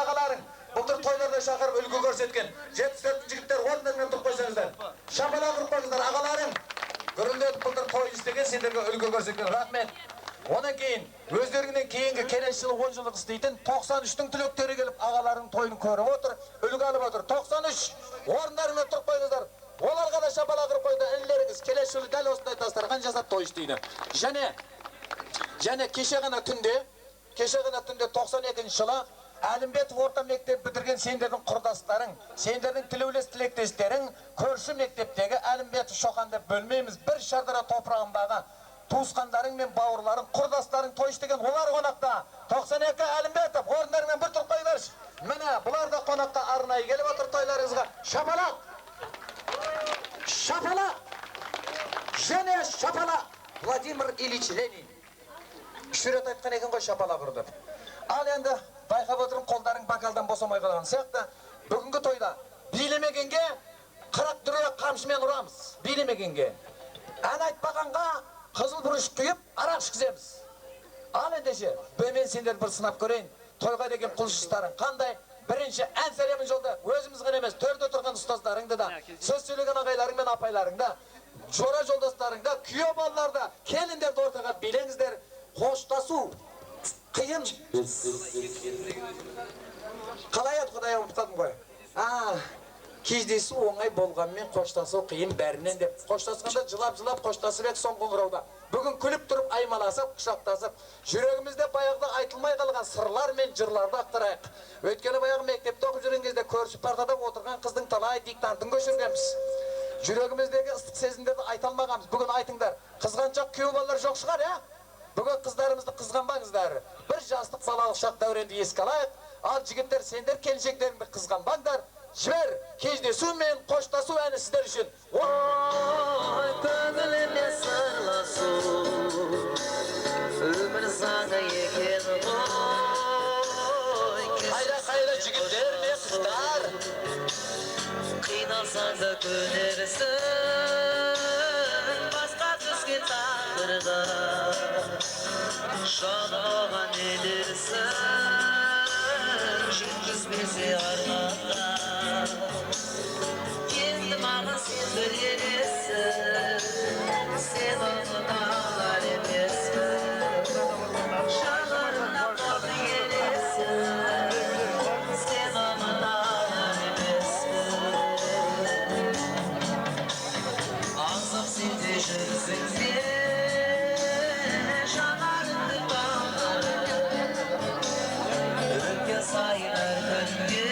ağalarың. Былтыр toylarda шақырып үлгі көрсеткен. 74 жігіттер орындарынан тұрып қойсаңыздар. Шапалақ ұрып қойыңыздар ағаларың. Гүрілдетіп былтыр той істеген сендерге үлгі көрсеткен. Рахмет. Одан кейін өздерінен кейінгі келесі жылы 10 жылдық істейтін 93-тің түлектері келіп ағаларының тойын көріп отыр, үлгі алып отыр. 93 орындарынан тұрып қойыңыздар. Оларға да шапалақ ұрып қойды. Інілеріңіз келесі жылы дәл осындай дастархан жасап той істейді. Және кеше ғана түнде 92 жылы Әлімбетов орта мектеп бітірген сендердің құрдастарың, сендердің тілеулес тілектестерің, көрші мектептегі Әлімбетов Шоқан деп бөлмейміз, бір шардара топырағындағы туысқандарың мен бауырларың, құрдастарың той істеген олар қонақта. 92 Әлімбетов орындарыңнан бір тұрып қойыңдаршы. Міне, бұлар да қонаққа арнайы келіп отыр тойларыңызға. Шапалақ! Шапалақ! Және шапалақ! Владимир Ильич Ленин. Үш рет айтқан екен ғой шапалақ ұрды. Ал енді байқап отырым қолдарың бокалдан босамай қалған сияқты. Бүгінгі тойда билемегенге 40 дүре қамшымен ұрамыз. Билемегенге. Ән айтпағанға қызыл бұрыш құйып арақ ішкіземіз. Ал ендеше, бөмен сендер бір сынап көрейін. Тойға деген құлшыстарың қандай? Бірінші ән сәлемін жолда өзіміз ғана емес, төрде тұрған ұстаздарыңды да, сөз сөйлеген ағайларың мен апайларыңда, жора жолдастарыңда, күйеу балаларда, келіндерді ортаға билеңіздер. Қоштасу қиын. Қалай еді Құдай ұмытқадым ғой. Кездесу оңай болғанмен қоштасу қиын бәрінен деп. Қоштасқанда жылап-жылап қоштасып ек соңғы қоңырауда. Бүгін күліп тұрып аймаласып, құшақтасып, жүрегімізде баяғыда айтылмай қалған сырлар мен жырларды ақтарайық. Өйткені баяғы мектепте оқып жүрген кезде көрші партада отырған қыздың талай диктантын көшіргенбіз. Жүрегіміздегі ыстық сезімдерді айта алмағанбыз. Бүгін айтыңдар, қызғаншақ күйеу балалар жоқ шығар, я? Бүгін қыздарымызды қызғанбаңыздар. Бір жастық балалық шақ дәуренді еске алайық. Ал жігіттер, сендер келіншектеріңді қызғанбаңдар. Жібер, кездесу мен қоштасу әні сіздер үшін. Ой, көңіліме сырласу, өмір заңы екен ғой. Қайда жігіттер мен қыздар, қиналсаң да көнерсің, басқа түскен тағдырға шалаған едерсің, жеткізбесе арманға. Енді маған сен бір елесің, сен ұмыталар емеспін. Жанарымда қалды елесің, сен ұмыталар емеспін. Аңсап сенде жүрсің сен, жанарымды бағдырып, өткен сайын әр күнге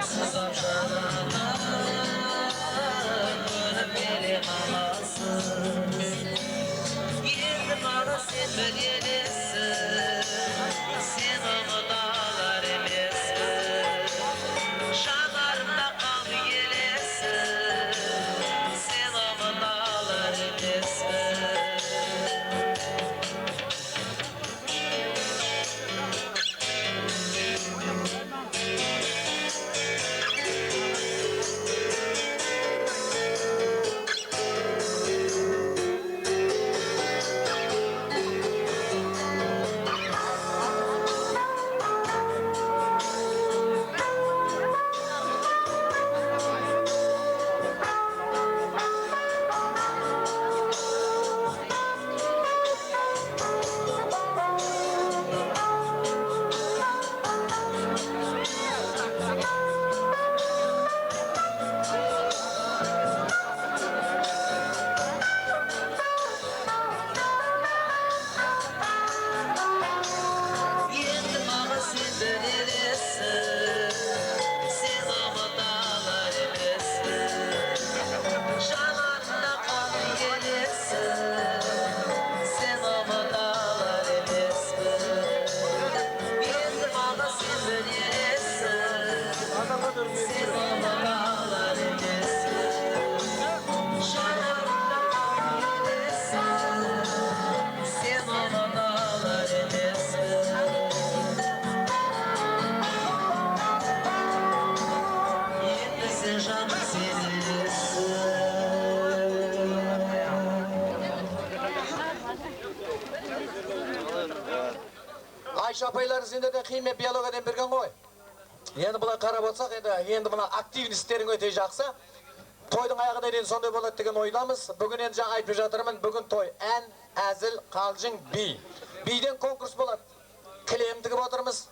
сызап жанына көніп келе қаласың. Енді маған сен бір елесің, сен ұмыталар емеспін. Жанарымда қалды елесің, сен ұмыталар емеспін. Ayşe apaylar sendерден кийме биологиядан берген ғой. Енді бұлай қарап отырсақ, енді мына активистерің өте жақсы. Тойдың аяғына дейін сондай болады деген ойдамыз. Бүгін енді жаңа айтып жатырмын, бүгін той ән, әзіл, қалжың, би. Биден конкурс болады. Кілем тігіп отырмыз.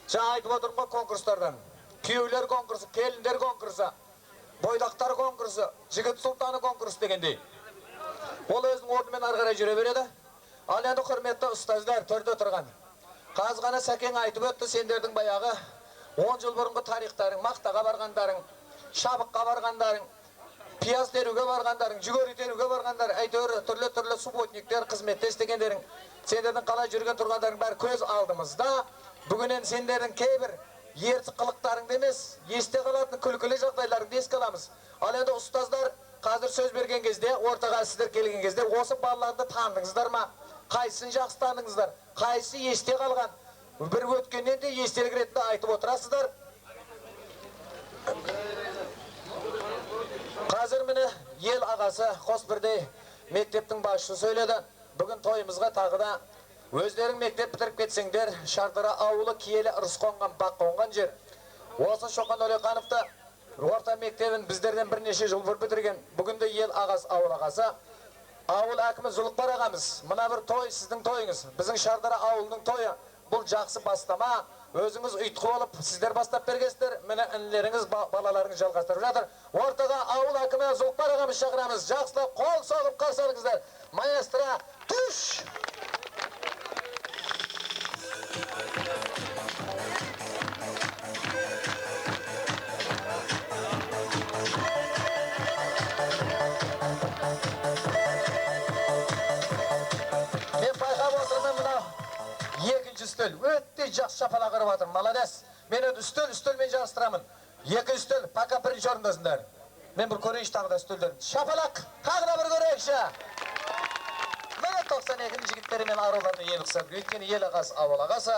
Жаңа айтып отырмын ғой конкурстардан. Күйеулер конкурсы, келіндер конкурсы, бойдақтар конкурсы, жігіт сұлтаны конкурсы дегендей. Ол өзінің орнымен ары қарай жүре береді. Ал енді құрметті ұстаздар төрде тұрған. Қазғана Сәкең айтып өтті, сендердің баяғы 10 жыл бұрынғы тарихтарың, мақтаға барғандарың, шабыққа барғандарың, пияз теруге барғандарың, жүгері теруге барғандар, әйтеуір түрлі субботниктер, қызметте істегендерің, сендердің қалай жүрген тұрғандарың бәрі көз алдымызда. Бүгінен сендердің кейбір ертіс қылықтарыңды емес, есте қалатын күлкілі жағдайларыңды еске аламыз. Ал енді ұстаздар қазір сөз берген кезде, ортаға сіздер келген кезде, осы балаларды таныдыңыздар ма? Қайсысын жақсы таныдыңыздар? Қайсы есте қалған? Бір өткеннен де естелік ретінде айтып отырасыздар. Қазір міне ел ағасы Қосбірдей мектептің басшысы сөйледі. Бүгін тойымызға тағы да өздерің мектеп бітіріп кетсеңдер, Шардара ауылы киелі ырыс қонған, бақ қонған жер. Осы Шоқан Өлеқановты орта мектебін біздерден бірнеше жыл бұрын бітірген. Бүгінде ел ағасы, ауыл ағасы, ауыл әкімі Зұлықпар ағамыз. Мына бір той сіздің тойыңыз, біздің Шардара ауылының тойы. Бұл жақсы бастама. Өзіңіз ұйытқы болып, сіздер бастап бергенсіздер. Міне інілеріңіз, балаларыңыз жалғастырып жатыр. Ортаға ауыл әкімі Зұлықпар ағамыз шақырамыз. Жақсылап қол соғып қарсы алыңыздар. Маэстро, түш! Мен байқап отырмын мынау екінші үстел. Өтте жақсы шапалақ ұрып жатыр. Молодец. Мен үстелмен жарыстырамын. Екі үстел, пока бірінші орындасыңдар. Мен бір көрейінші тағы да үстелдерін. Шапалақ, тағы да бір көрейінші. Міне 92-ні жігіттері мен аруларына ел ұқсап. Өйткені ел ағасы, ауыл ағасы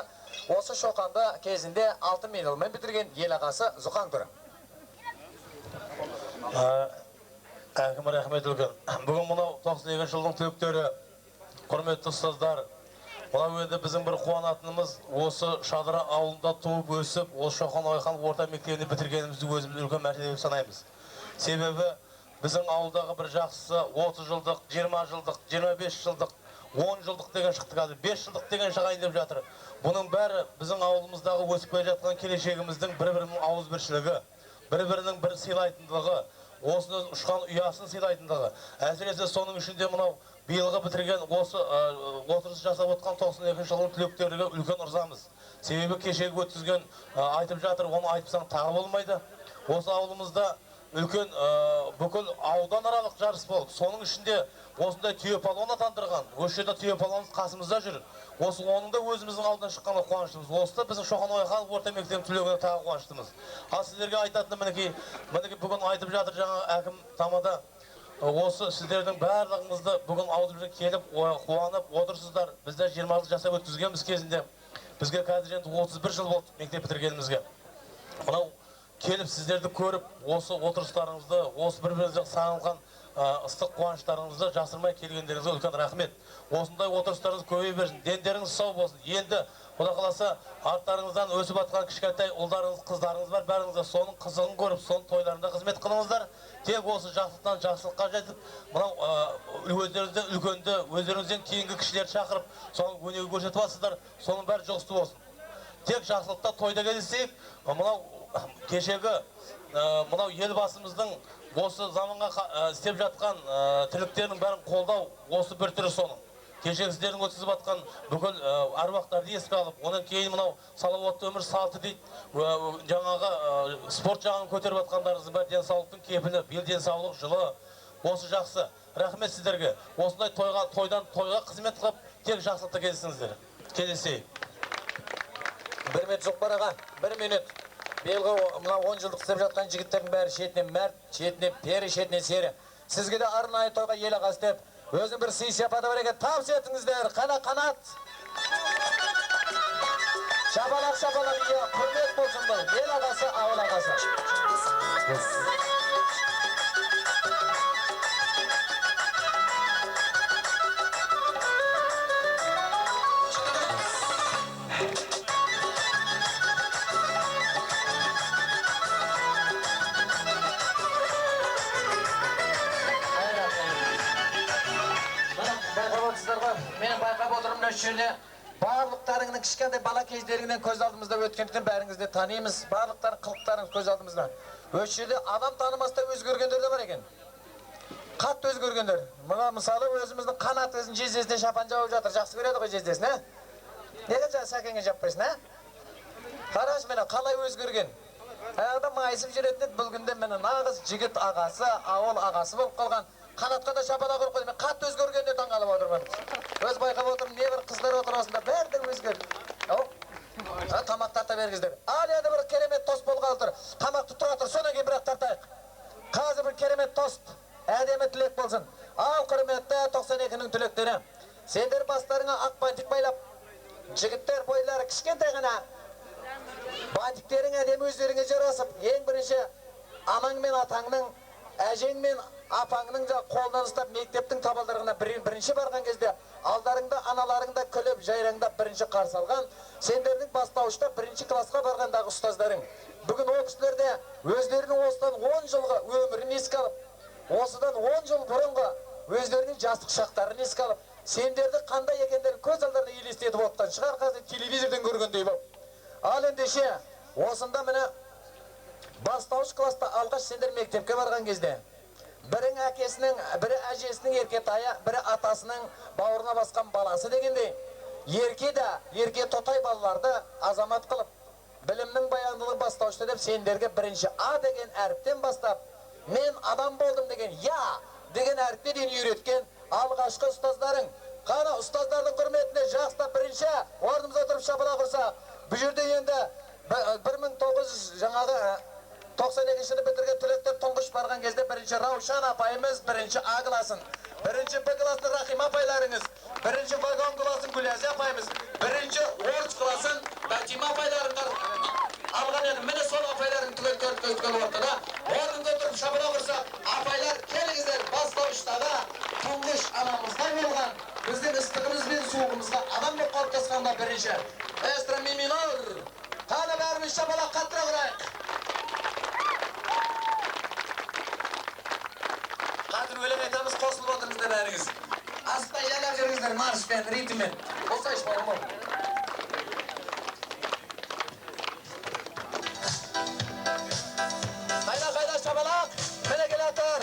осы Шоқанды кезінде 6 медальмен бітірген ел ағасы Зұқан түрі. Әкім рахмет үлкен. Бүгін мұнау 92 жылдың түлектері, құрметті ұстаздар, мұнау енді біздің бір қуанатынымыз осы Шадыра ауылында туып өсіп, осы Шоқан Ойхан орта мектебінде бітіргенімізді өзіміз үлкен мәртебе деп санаймыз. Себебі біздің ауылдағы бір жақсысы 30 жылдық, 20 жылдық, 25 жылдық, 10 жылдық деген шықты қазір, 5 жылдық деген шығайын деп жатыр. Бұның бәрі біздің ауылымыздағы өсіп келе жатқан келешегіміздің бір-бірінің ауызбіршілігі, бір-бірінің бір сыйлайтындығы, осының ұшқан ұясын сыйлайтындығы. Әсіресе соның ішінде мынау биылғы бітірген осы отырыс жасап отқан 92 жылдың түлектеріге үлкен ырзамыз. Себебі кешегі өткізген айтып жатыр, оны айтпасаң тағы болмайды. Осы ауылымызда үлкен бүкіл аудан аралық жарыс болып, соның ішінде осындай түйе-палуан атандырған. Осы жерде түйе-палуанымыз қасымызда жүр. Осы оның да өзіміздің ауылдан шыққанға қуаныштымыз. Осы да біздің Шоқан Ойхан орта мектебінің түлегіне тағы қуаныштымыз. Ал сіздерге айтатыным мінекей бүгін айтып жатыр жаңа әкім тамада. Осы сіздердің барлығыңызды бүгін ауылымызға келіп қуанып отырсыздар. Бізде 20 жыл жасап өткізгенбіз кезінде. Бізге қазір енді 31 жыл болды мектеп бітіргенімізге. Мынау келіп сіздерді көріп, осы отырыстарыңызды, осы бір-біріңізге сағынған ыстық қуаныштарыңызды жасырмай келгендеріңізге үлкен рахмет. Осындай отырыстарыңыз көбейе берсін, дендеріңіз сау болсын. Енді Құда қаласа арттарыңыздан өсіп атқан кішкентай ұлдарыңыз, қыздарыңыз бар, бәріңізге соның қызығын көріп, соның тойларында қызмет қылыңыздар. Тек осы жақсылықтан жақсылыққа жетіп, мынау өздеріңізден үлкенді, өздеріңізден кейінгі кішілерді шақырып, соның өнеге көрсетіп жатсыздар, соның бәрі жұғысты болсын. Тек жақсылықта тойда кездесейік, мынау кешегі мынау елбасымыздың осы заманға істеп жатқан тірліктерінің бәрін қолдау, осы бір түрі соның. Кешегі сіздердің өткізіп жатқан бүкіл аруақтарды еске алып, онан кейін мынау салауатты өмір салты дейді, жаңағы спорт жағын көтеріп жатқандарыңыздың бәрі денсаулықтың кепілі, ел денсаулық жылы, осы жақсы. Рахмет сіздерге. Осындай тойдан тойға қызмет қылып, тек жақсылықта кездесіңіздер. Кездесейік. Бір минут Зұлықпар аға, 1 минут. Биылғы мына 10 жылдық істеп жатқан жігіттердің бәрі шетінен мәрт, шетінен пері, шетінен сері. Сізге де арнайы тойға ел ағасы деп, өзің бір сый сияпаты бар екен, табыс етіңіздер. Қанат. Шапалақ, құрмет болсын бұл. Ел ағасы, ауыл ағасы. Өшеле барлықтарыңның кішкентай бала кездеріңнен көз алдымызда өткендіктен бәріңізді танимыз. Барлықтарың қылықтарыңыз көз алдымызда. Өшеле адам танымаста өзгергендер де бар екен. Қатты өзгергендер. Мына мысалы өзіміздің қанат өзін жездесіне шапан жауып жатыр. Жақсы көреді ғой жездесін, ә? Неге сәкенге жаппайсың, ә? Қараш мені қалай өзгерген. Аяғда майысып жүретін еді, бұл күнде мені нағыз жігіт ағасы, ауыл ағасы болып қалған. Қанатқа да шапана құрып қойды. Мен қатты өзгергенде таңғалып отырмын. Өз байқап отырмын, небір қыздар отырасында бәрі де өзгерді. Тамақ тарта бергіздер. Ал енді бір керемет тост болғалы тұр. Тамақты тұра тұр, содан кейін бірақ тартайық. Қазір бір керемет тост. Әдемі тілек болсын. Ал құрметті 92-нің түлектері. Сендер бастарыңа ақ бантик байлап, жігіттер бойлары кішкентай ғана. Бантиктерің әдемі өздеріңе жарасып, ең бірінші анаң мен атаңның, әжең мен апаңның қолынан ұстап мектептің табалдырығына бірінші барған кезде алдарыңда аналарыңда күліп жайраңдап бірінші қарсы алған, сендердің бастауышта бірінші классқа барғандағы ұстаздарың. Бүгін ол кісілерде өздерінің осыдан 10 жылғы өмірін еске алып, осыдан 10 жыл бұрынғы өздерінің жастық шақтарын еске алып, сендерді қандай екендерін көз алдарында елестетіп отқан шығар, қазір телевизордан көргендей болып. Ал ендеше, осында міне бастауыш класста алғаш сендер мектепке барған кезде бірің әкесінің, бірі әжесінің еркетайы, бірі атасының бауырына басқан баласы дегендей, ерке тотай балаларды азамат қылып, білімнің баяндылығы бастаушты деп сендерге бірінші А деген әріптен бастап, мен адам болдым деген, я деген әріпке дейін үйреткен алғашқы ұстаздарың. Қана ұстаздардың құрметіне жақсылап бірінші орнымызда отырып шапалақ ұрсақ. Бұл жерде енді 1992 жылы бітірген түлектер тұңғыш барған кезде бірінші Раушан апайымыз бірінші А класын, бірінші Б класын Рахим апайларыңыз, бірінші вагон класын Гүләзі апайымыз, бірінші орыс класын Бәтима апайларыңдар алған еді. Міне сол апайлардың түгел ортада орнында тұрып шапалақ ұрсақ, апайлар келіңіздер, бастауыштағы тұңғыш анамызда болған біздің ыстығымыз бен суығымызға адам болып қалыптасқанда бірінші эстра ми минор. Қана бәріміз шапалақ қаттыра ұрайық. Қазір өлең айтамыз, қосылып отырыңыздар бәріңіз. Асықпай жайлап жүріңіздер маршпен, ритммен. Осылайшы балам ол. Қайда шапалақ, міне келатыр.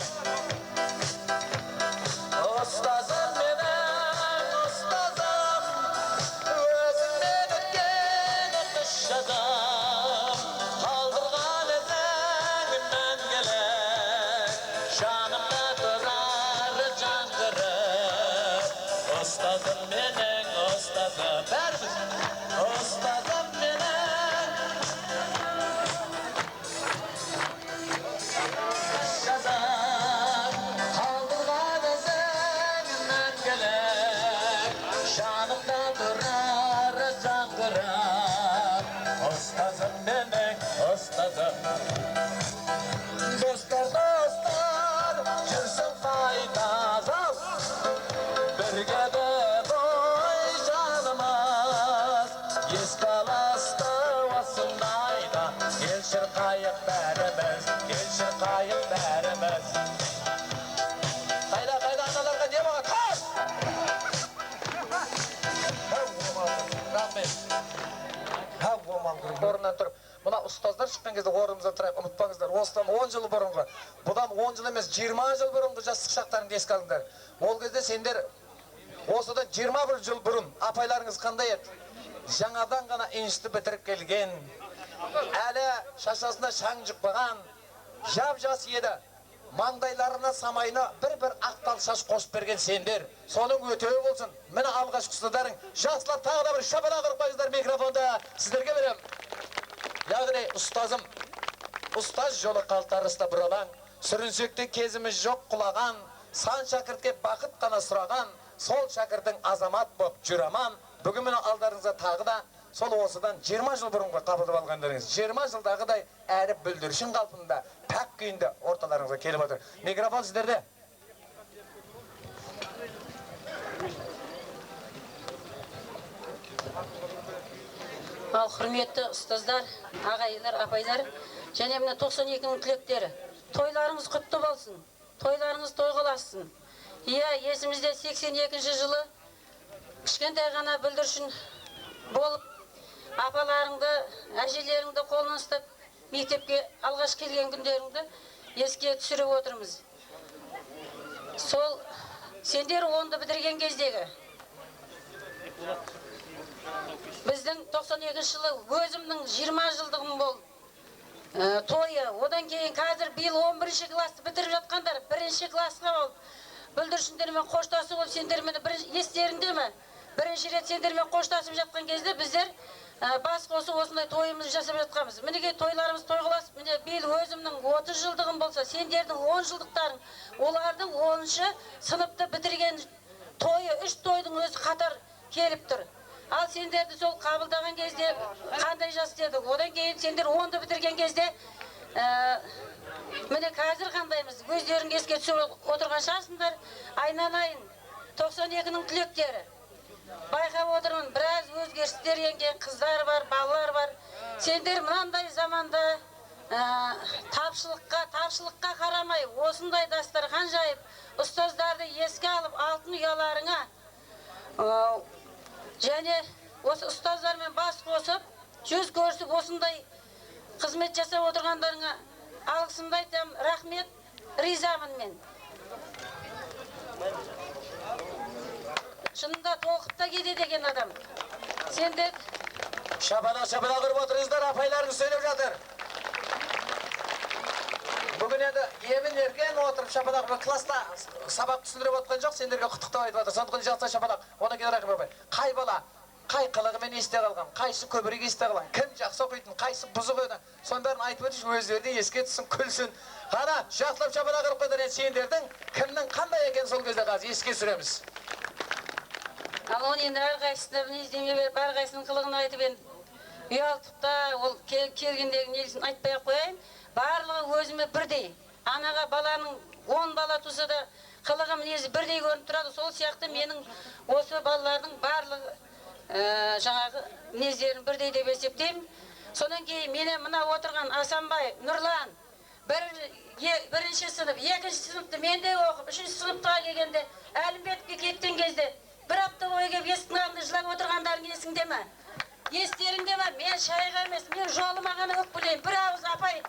Ұстазым менің, ұстазым, өзіңнен өткен өтіш жазам, қалдырған ізің мәңгілік, жанымда тұрар жаңғырып. Ұстазым менің, ұстазым, бәріміз, ұстазым менің, жазам, қалдырған ізің мәңгілік, жанымда тұрар жаңғырып. Ұстазым менің, ұстазым. Достар, жүрсің қайда жаз, бірге ғой жанымыз, еске аласты осындайда, ел шырқайық бәріміз, ел шырқайық бәріміз. Қайда аналарға не болған? Қаш! Рахмет. Орыннан тұрып, мұна ұстаздар шыққан кезде орнымыздан тұрайық, ұмытпаңыздар. Осыдан 10 жыл бұрынғы, бұдан 10 жыл емес 20 жыл бұрынғы жастық шақтарыңды еске алыңдар. Ол кезде сендер осыдан 21 жыл бұрын апайларыңыз қандай еді? Жаңадан ғана институт бітіріп келген, әлі шашасына шаң жұқпаған, жап-жас еді. Маңдайларына самайына бір ақтал шаш қосып берген сендер. Соның өтеуі болсын. Міне алғашқы ұстаздарың. Жақсылап тағы да бір шапалақ ұрып қойыңыздар, микрофонда сіздерге берем. Яғни ұстазым, ұстаз жолы қалтарыста бұралаң, сүрінсекте кезіміз жоқ құлаған, сан шәкіртке бақыт қана сұраған, сол шәкіртің азамат боп жүр аман. Бүгін міне алдарыңызда тағы да сол осыдан 20 жыл бұрынғы қабылдап алғандарыңыз, 20 жылдағыдай әрі бүлдіршін қалпында, пәк күйінде орталарыңызға келіп отыр. Микрофон сіздерде. Ал құрметті ұстаздар, ағайлар, апайлар, және міне 92-нің түлектері. Тойларыңыз құтты болсын, тойларыңыз той қаласын. Иә, есімізде 82 жылы кішкентай ғана бүлдіршін болып, апаларыңды, әжелеріңді қолынан ұстап, мектепке алғаш келген күндеріңді еске түсіріп отырмыз. Сол сендер 10-ды бітірген кездегі біздің 92 жылы өзімнің 20 жылдығым бол тойы. Одан кейін қазір биыл 11-ші класты бітіріп жатқандар 1-ші классқа болып бүлдіршіндермен қоштасып болып, сендермен естеріңде ме? Бірінші рет сендермен қоштасып жатқан кезде біздер бас қосып осындай тойымызды жасап жатқанбыз. Мінеге тойларымыз тойғыласып, міне биыл өзімнің 30 жылдығым болса, сендердің 10 жылдықтарың, олардың 10-шы сыныпты бітірген тойы, 3 тойдың өзі қатар келіп тұр. Ал сендерді сол қабылдаған кезде қандай жас дедік? Одан кейін сендер 10-ды бітірген кезде міне қазір қандаймыз? Өздерің еске түсіп отырған шығарсыңдар. Айналайын 92-ның түлектері. Байқап отырмын, біраз өзгерістер енген қыздар бар, балалар бар. Сендер мынандай заманда тапшылыққа қарамай, осындай дастархан жайып, ұстаздарды еске алып, алтын ұяларыңа және осы ұстаздармен бас қосып, жүз көрісіп, осындай қызмет жасап отырғандарыңа алғысымды айтамын. Рахмет, ризамын мен. Шынында толқып та кетеді екен адам. Сендер Шапалақ көріп отырыңыздар, апайларыңыз сөйлеп жатыр. Бүгін енді емін ерген отырып шапалақ бір класста сабақ түсіндіріп отқан жоқ, сендерге құттықтау айтып жатыр. Сондықтан жақсы шапалақ. Одан кейін рахмет апай. Қай бала, қай қылығымен есте қалған, қайсы көбірек есте қалған, кім жақсы оқитын, қайсы бұзық еді. Соның бәрін айтып өтіш, өздеріне еске түсін, күлсін. Қана жақсылап шапалақ ұрып қойдар, сендердің кімнің қандай екен сол кезде қазір еске түсіреміз. Ал оны енді әрқайсысына мінездеме беріп, әрқайсының қылығын айтып, енді ұялтып та, ол келгендегі нелесін айтпай-ақ қояйын. Барлығы өзіме бірдей. Анаға баланың 10 бала туса да қылығы мінезі бірдей көрініп тұрады. Сол сияқты менің осы балалардың барлығы жаңағы мінездерін бірдей деп есептеймін. Содан кейін менен мына отырған Асанбай, Нұрлан, бірінші сынып, екінші сыныпты менде оқып, үшінші сыныптыға келгенде Әлімбетке кеткен кезде бір апта бойы келіп есіктің алдында жылап отырғандардың есіңде ме? Естеріңде ме? Мен шайға емес, мен жолыма ғана өкпелеймін. Bir ауыз апай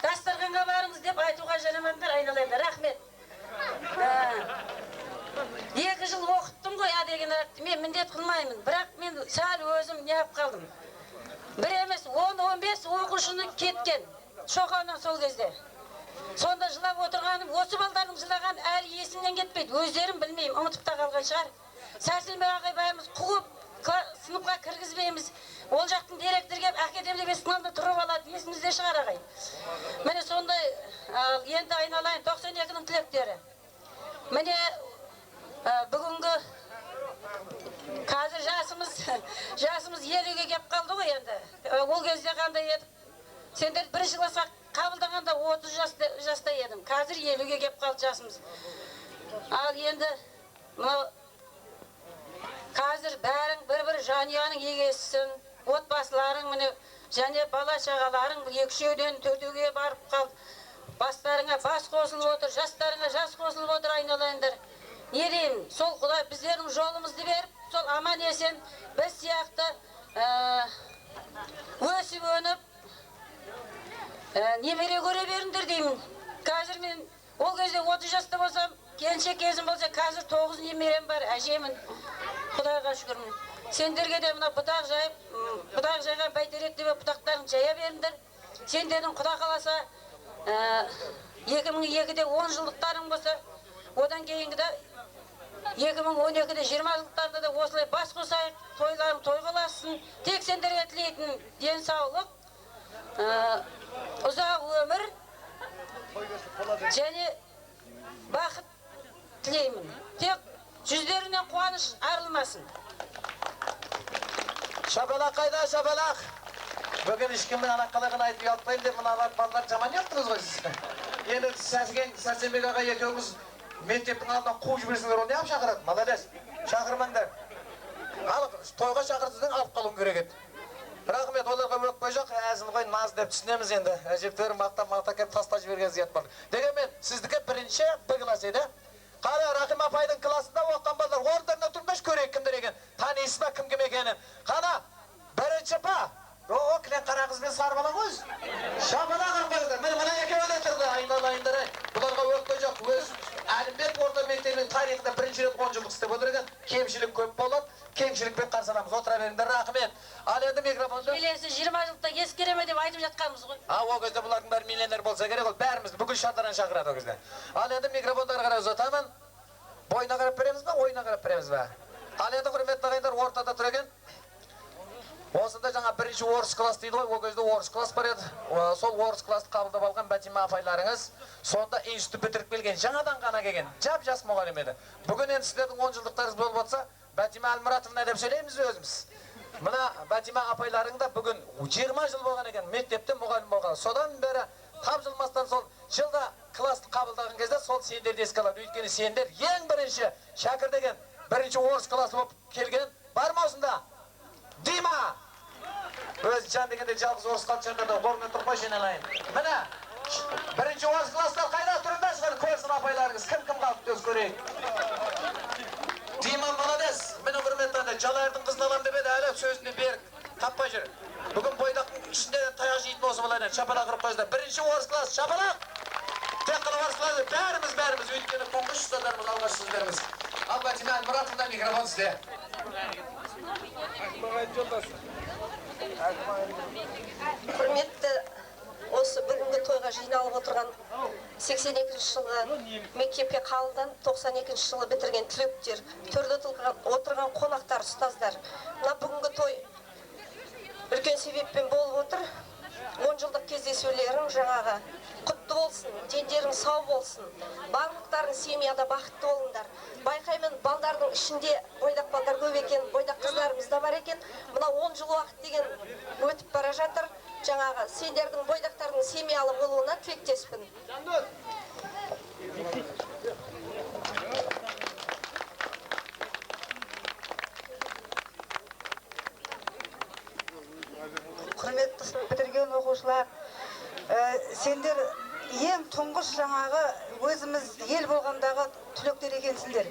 дастарханға барыңыз деп айтуға жарамадыңдар, айналайындар. Рахмет. 2 жыл оқыттым ғой, деген мен міндет қылмаймын. Бірақ мен сәл өзім не алып қалдым. Бір емес, 10-15 оқушыны кеткен. Шоқаннан сол кезде. Сонда жылап отырғаным, осы балдардың жылаған әлі есімнен кетпейді. Өздерім білмеймін, ұмытып та қалған шығар. Сәрсенбек ағай бәріміз қуып, сыныпқа кіргізбейміз. Ол жақтың директор келіп, әкетем деп есіктің алдында тұрып алады, есімізде шығар ағай. Міне сондай, енді айналайын 92-ның түлектері. Міне бүгінгі қазір жасымыз 50-ге кеп қалды ғой енді. Ол кезде қандай едік? Сендер бірінші классқа қабылдағанда 30 жаста едім. Қазір 50-ге кеп қалды жасымыз. Ал енді қазір бәрің бір жанұяның егесісің, отбасыларың міне және бала шағаларың 2-3-ден 4-ге барып қалды. Бастарыңа бас қосылып отыр, жастарыңа жас қосылып отыр, айналайындар. Не деймін? Сол Құдай біздердің жолымызды беріп, сол аман есен біз сияқты өсіп өніп немере көре беріңдер деймін. Қазір мен ол кезде 30 жаста болсам, келіншек кезім болса, қазір 9 немерем бар, әжемін. Құдайға шүкірмін. Сендерге де мына бұтақ жайып, бұтақ жайған бәйтерек деп бұтақтарын жая беріңдер. Сендердің Құда қаласа 2002-де 10 жылдықтарың болса, одан кейінгіде 2012-де 20 жылдықтарында да осылай бас қосайық, тойларың тойғыласын. Тек сендерге тілейтін денсаулық, ұзақ өмір және бақыт тілеймін. Тек жүздерінен қуаныш арылмасын. Шапалақ қайда, шапалақ? Бүгін ешкімнің ана қалағын айтып ұялтпаймын деп мына балалар жаман ұялттыңыз ғой сіз. Енді Сәрсенбек аға екеуміз мектептің алдынан қуып жіберсіңдер, оны не алып шақырады? Молодец, шақырмаңдар. Тойға шақыртудың алып қалуым керек еді. Рахмет, оларға өкпе жоқ, әзіл ғой, наз деп түсінеміз енді. Әжептер мақта кеп таста жіберген зият бар. Дегенмен, сіздікі бірінші Б класс еді. Qara Rahim apayдың klassында оққан балдар орындарына тұрмаш көрейік кімдер екен. Танисыз ба кім екенін. Қана бірінші па. О, кілең қара қыз бен сары бала ғой. Шапалақ қойды. Мына екеуі де тұрды. Айналайындар. Бұларға өкпе жоқ. Өз Әлімбек орта мектебінің тарихында бірінші рет 10 жылдық істеп отыр екен. Кемшілік көп болады. Кемшілікпен қарсы аламыз. Отыра беріңдер, рахмет. Ал енді микрофонды. Келесі 20 жылда ескереме деп айтып жатқанбыз ғой. Ол кезде бұлардың бәрі миллионер болса керек, ол бәріміз бүкіл шардаран шақырады ол кезде. Ал енді микрофондарға қарай ұзатамын. Бойына қарап береміз ба, ойына қарап береміз ба? Ал енді құрметті ағайындар ортада тұр екен. Осында жаңа бірінші орыс класс дейді ғой, ол кезде орыс класс бар еді. Сол орыс классты қабылдап алған Бәтима апайларыңыз сонда институт бітіріп келген, жаңадан ғана келген, жап-жас мұғалім еді. Бүгін енді сіздердің 10 жылдықтарыңыз болып жатса, Бәтима Әлмұратовна деп сөйлейміз өзіміз. Мына Бәтима апайларың да бүгін 20 жыл болған екен, мектепте мұғалім болған. Содан бері тапжылмастан сол жылда классты қабылдаған кезде сол сендерді еске алады. Өйткені сендер ең бірінші шәкір деген бірінші орыс классы болып келген бар ма осында? Дима! Өзі жан дегенде жалғыз орыс қалчарда орнына тұрпай жиналайын. Міне, бірінші орыс класстар қайда тұрында шығар көрсін апайларыңыз. Кім қалып көз көрейік. Дима молодец. Мені құрметті жалайырдың қызын алам деп еді, әлі сөзіне берік. Таппай жүр. Бүгін бойдақтың ішінде таяқ жейтін осы болайын. Шапалақ ұрып қойыздар. Бірінші орыс класс, шапалақ! Тек қана орыс классы бәріміз. Өйткені қоңғыш ұстадарымыз, алғаш сөздеріміз. Ал Бәтима Әлмұратовна микрофон сізде. Құрметті осы бүгінгі тойға жиналып отырған 82 жылғы мектепке қабылданып 92 жылы бітірген түлектер, төрде отырған қонақтар, ұстаздар. Мына бүгінгі той үлкен себеппен болып отыр. 10 жылдық кездесулерің жаңағы құтты болсын, дендерің сау болсын. Барлықтарың семьяда бақытты болыңдар. Байқаймын, балдардың ішінде бойдақ балдар көп екен, бойдақ қыздарымыз да бар екен. Мына 10 жыл уақыт деген өтіп бара жатыр. Жаңағы сендердің бойдақтардың семьялы болуына тілектеспін. Құрметті сынып бітірген оқушылар, сендер ең тұңғыш жаңағы өзіміз ел болғандағы түлектер екенсіңдер.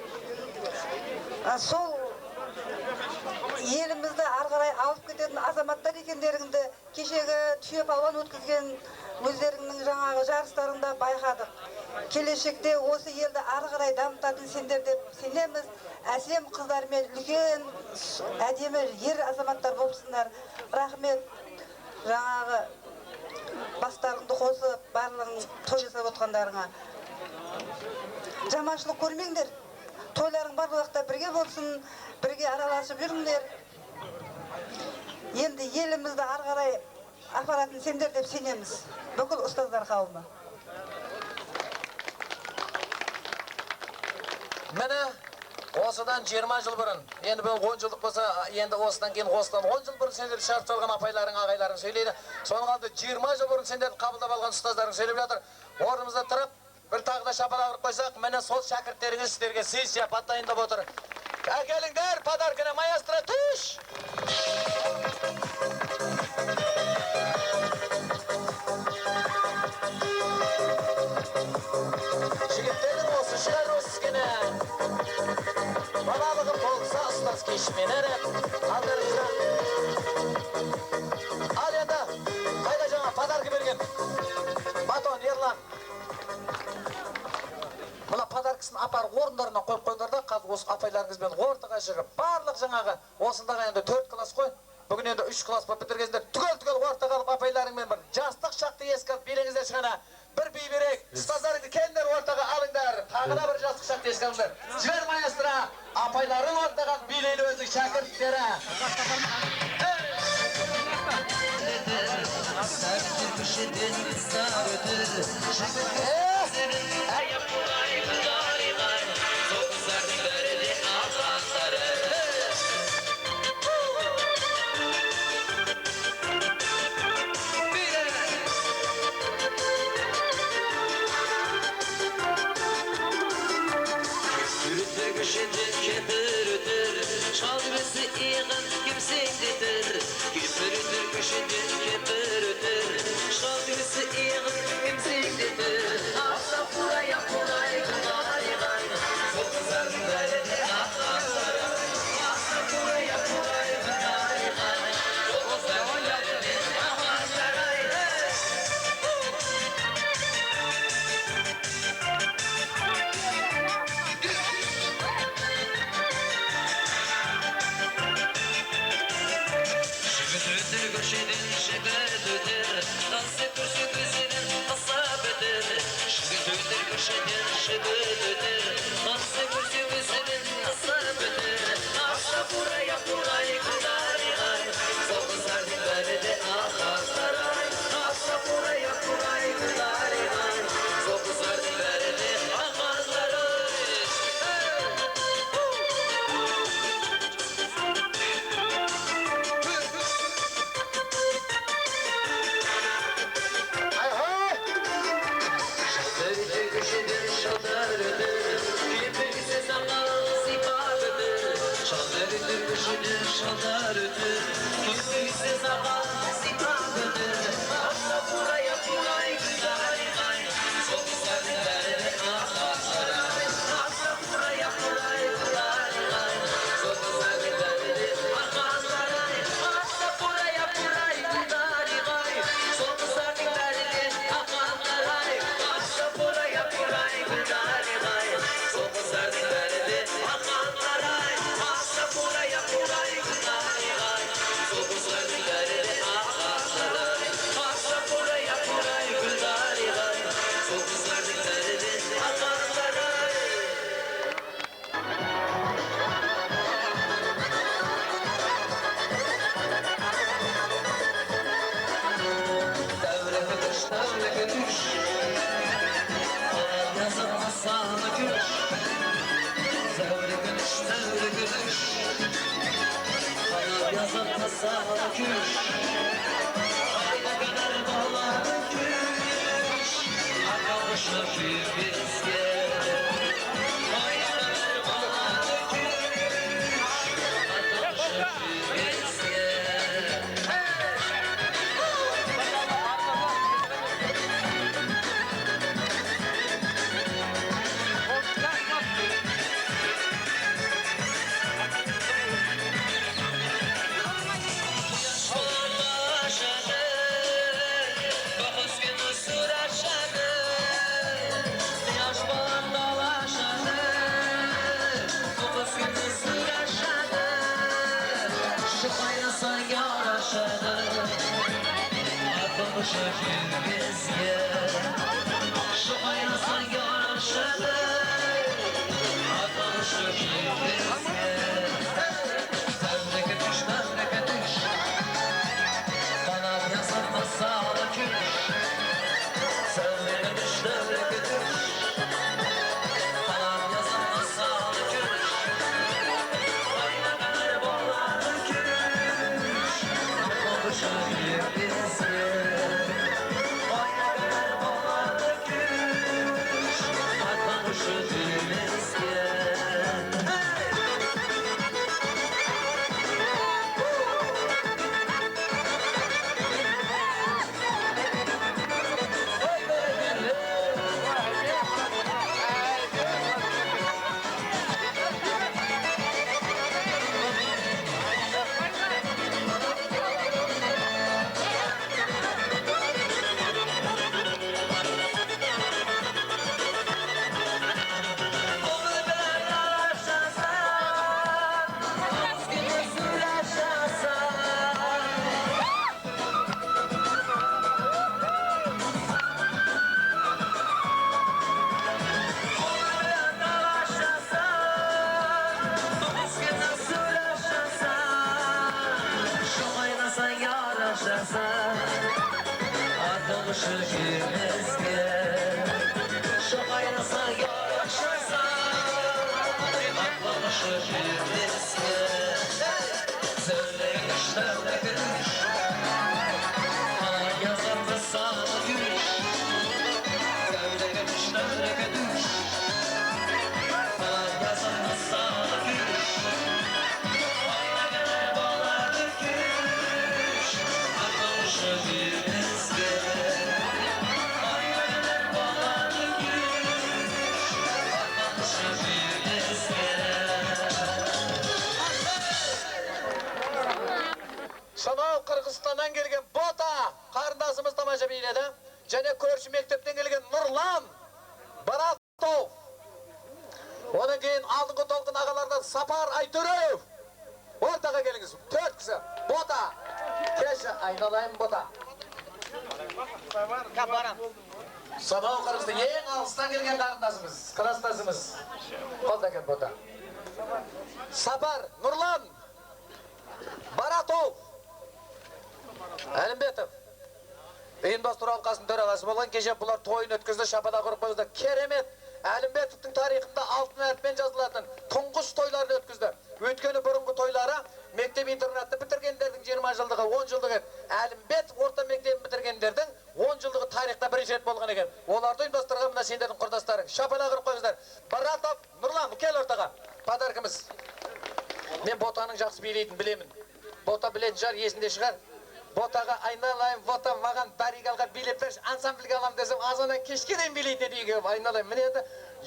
Сол елімізді арғарай алып кететін азаматтар екендеріңді кешегі түйе палуан өткізген өздеріңнің жаңағы жарыстарында байқадық. Келешекте осы елді арғарай дамытатын сендер деп сенеміз. Әсем қыздармен үлкен әдемі ер азаматтар болыпсыңдар. Рахмет. Жаңағы бастарыңды қосып, барлығын той жасап отқандарыңа. Жаманшылық көрмеңдер. Тойларың бар уақытта бірге болсын, бірге араласып жүріңдер. Енді елімізді арғарай апаратын сендер деп сенеміз. Бүкіл ұстаздар қауымы. Міне, осыдан 20 жыл бұрын, енді бұл 10 жылдық болса, енді осыдан кейін 10 жыл бұрын сендер шарт салған апайларың, ағайларың сөйлейді. Соның қалды 20 жыл бұрын сендерді қабылдап алған ұстаздарың сөйлеп жатыр. Орнымызда тұрып, бір тағы да шапалақ ұрып қойсақ, міне сол шәкірттеріңіз сіздерге сый-сияпат дайындап отыр. Әкеліңдер, подарканы маэстро түш! Жігіттердің осы шығар өскені. Балалығым болса ұстаз кешімен әріп. Ал енді, қайда жаңа подаркы берген? Батон, Ерлан. Мұна подаркысын апар орындарынан қойып қойыңдар да, қазір осы апайларыңызбен ортаға шығып, барлық жаңағы осындағы енді 4 класс қой. Бүгін енді 3 класс болып бітіргенсіздер түгел ортаға алып апайларыңмен бір жастық шақты еске алып билеңіздер шығана. Bir biberek, ұстаздарыңды келіңдер ортаға алыңдар. Тағы да бір жастық шақты еске алыңдар. Жібер маэстро, апайларың ортаға билейлі өзің шәкірттері. Çalgısı iğin kimseydedir Küpürüdür köşede kepir ötür Çalgısı iğin kimseydedir Asla buraya kolay şallar ötür Kimse zaman sitan ötür Asla buraya burayı güzel gay Çok güzellerle ağlar Asla buraya burayı güzel gay Çok güzellerle ağlar Asla buraya burayı güzel gay Çok güzellerle ağlar Asla buraya burayı güzel gay Çok güzellerle ağlar Asla buraya burayı güzel gay Çok güzellerle ağlar Asla buraya burayı güzel gay Çok güzellerle ağlar Devre kış, devre kış Yazın masana kış Devre kış, devre kış Yazın masana kış Ayda kadar bağlar kış Arkadaşlar bizge Ayda kadar bağlar kış Arkadaşlar bizge Şu aynasan yaraşadı Atmışır bizge Tevdeki düş, tevdeki düş Kanat yazarma sağla küş Tevdeki düş, tevdeki düş Kanat yazarma sağla küş Ayna kadar bağlar küş Atmışır bizge Ayna kadar bağlar küş Atmışır bizge Atmışır bizge Şu aynasan yaraşarsan Atmışır bizge Tevdeki düş, tevdeki düş Kalan yazarda sağla güç Tevdeki düş, tevdeki düş Kalan yazarda sağla güç Ayna kadar bağlar güç Atmışır bizge Ayna kadar bağlar güç Atmışır bizge Sonau Kırgızistan'dan gelgen Bota karındasımız tamaşa beyledi. Және көрші мектептен келген Нұрлан Баратов. Одан кейін алдыңғы толқын ағалардан Сапар Айтөрев. Ортаға келіңіз. 4 кісі. Бота. Келші, айналайын Бота. Sonau Kırgızistan ең алыстан келген қарындасымыз, кластасымыз. Қолда кел Бота. Сапар Нұрлан Баратов. Әлімбетов. Ұйымдастыру алқасының төрағасы болған, кеше бұлар тойын өткізді, шапада құрып қойды. Керемет. Әлімбетовтың тарихында алтын әріппен жазылатын тұңғыш тойларын өткізді. Өткені бұрынғы тойлары мектеп интернатты бітіргендердің 20 жылдығы, 10 жылдығы. Әлімбетов орта мектебін бітіргендердің 10 жылдығы тарихта бірінші рет болған екен. Оларды ұйымдастырған мына сендердің құрдастарың. Шапада құрып қойыңыздар. Баратов, Нұрлан, кел ортаға. Подаркіміз. Мен ботаның жақсы билейтін білемін. Бота білетін жар есінде шығар. Ботаға айналайын, бота маған баригалға билеп берші, ансамбльге алам десем, азаннан кешке дейін билейтін еді үйге айналайын. Міне енді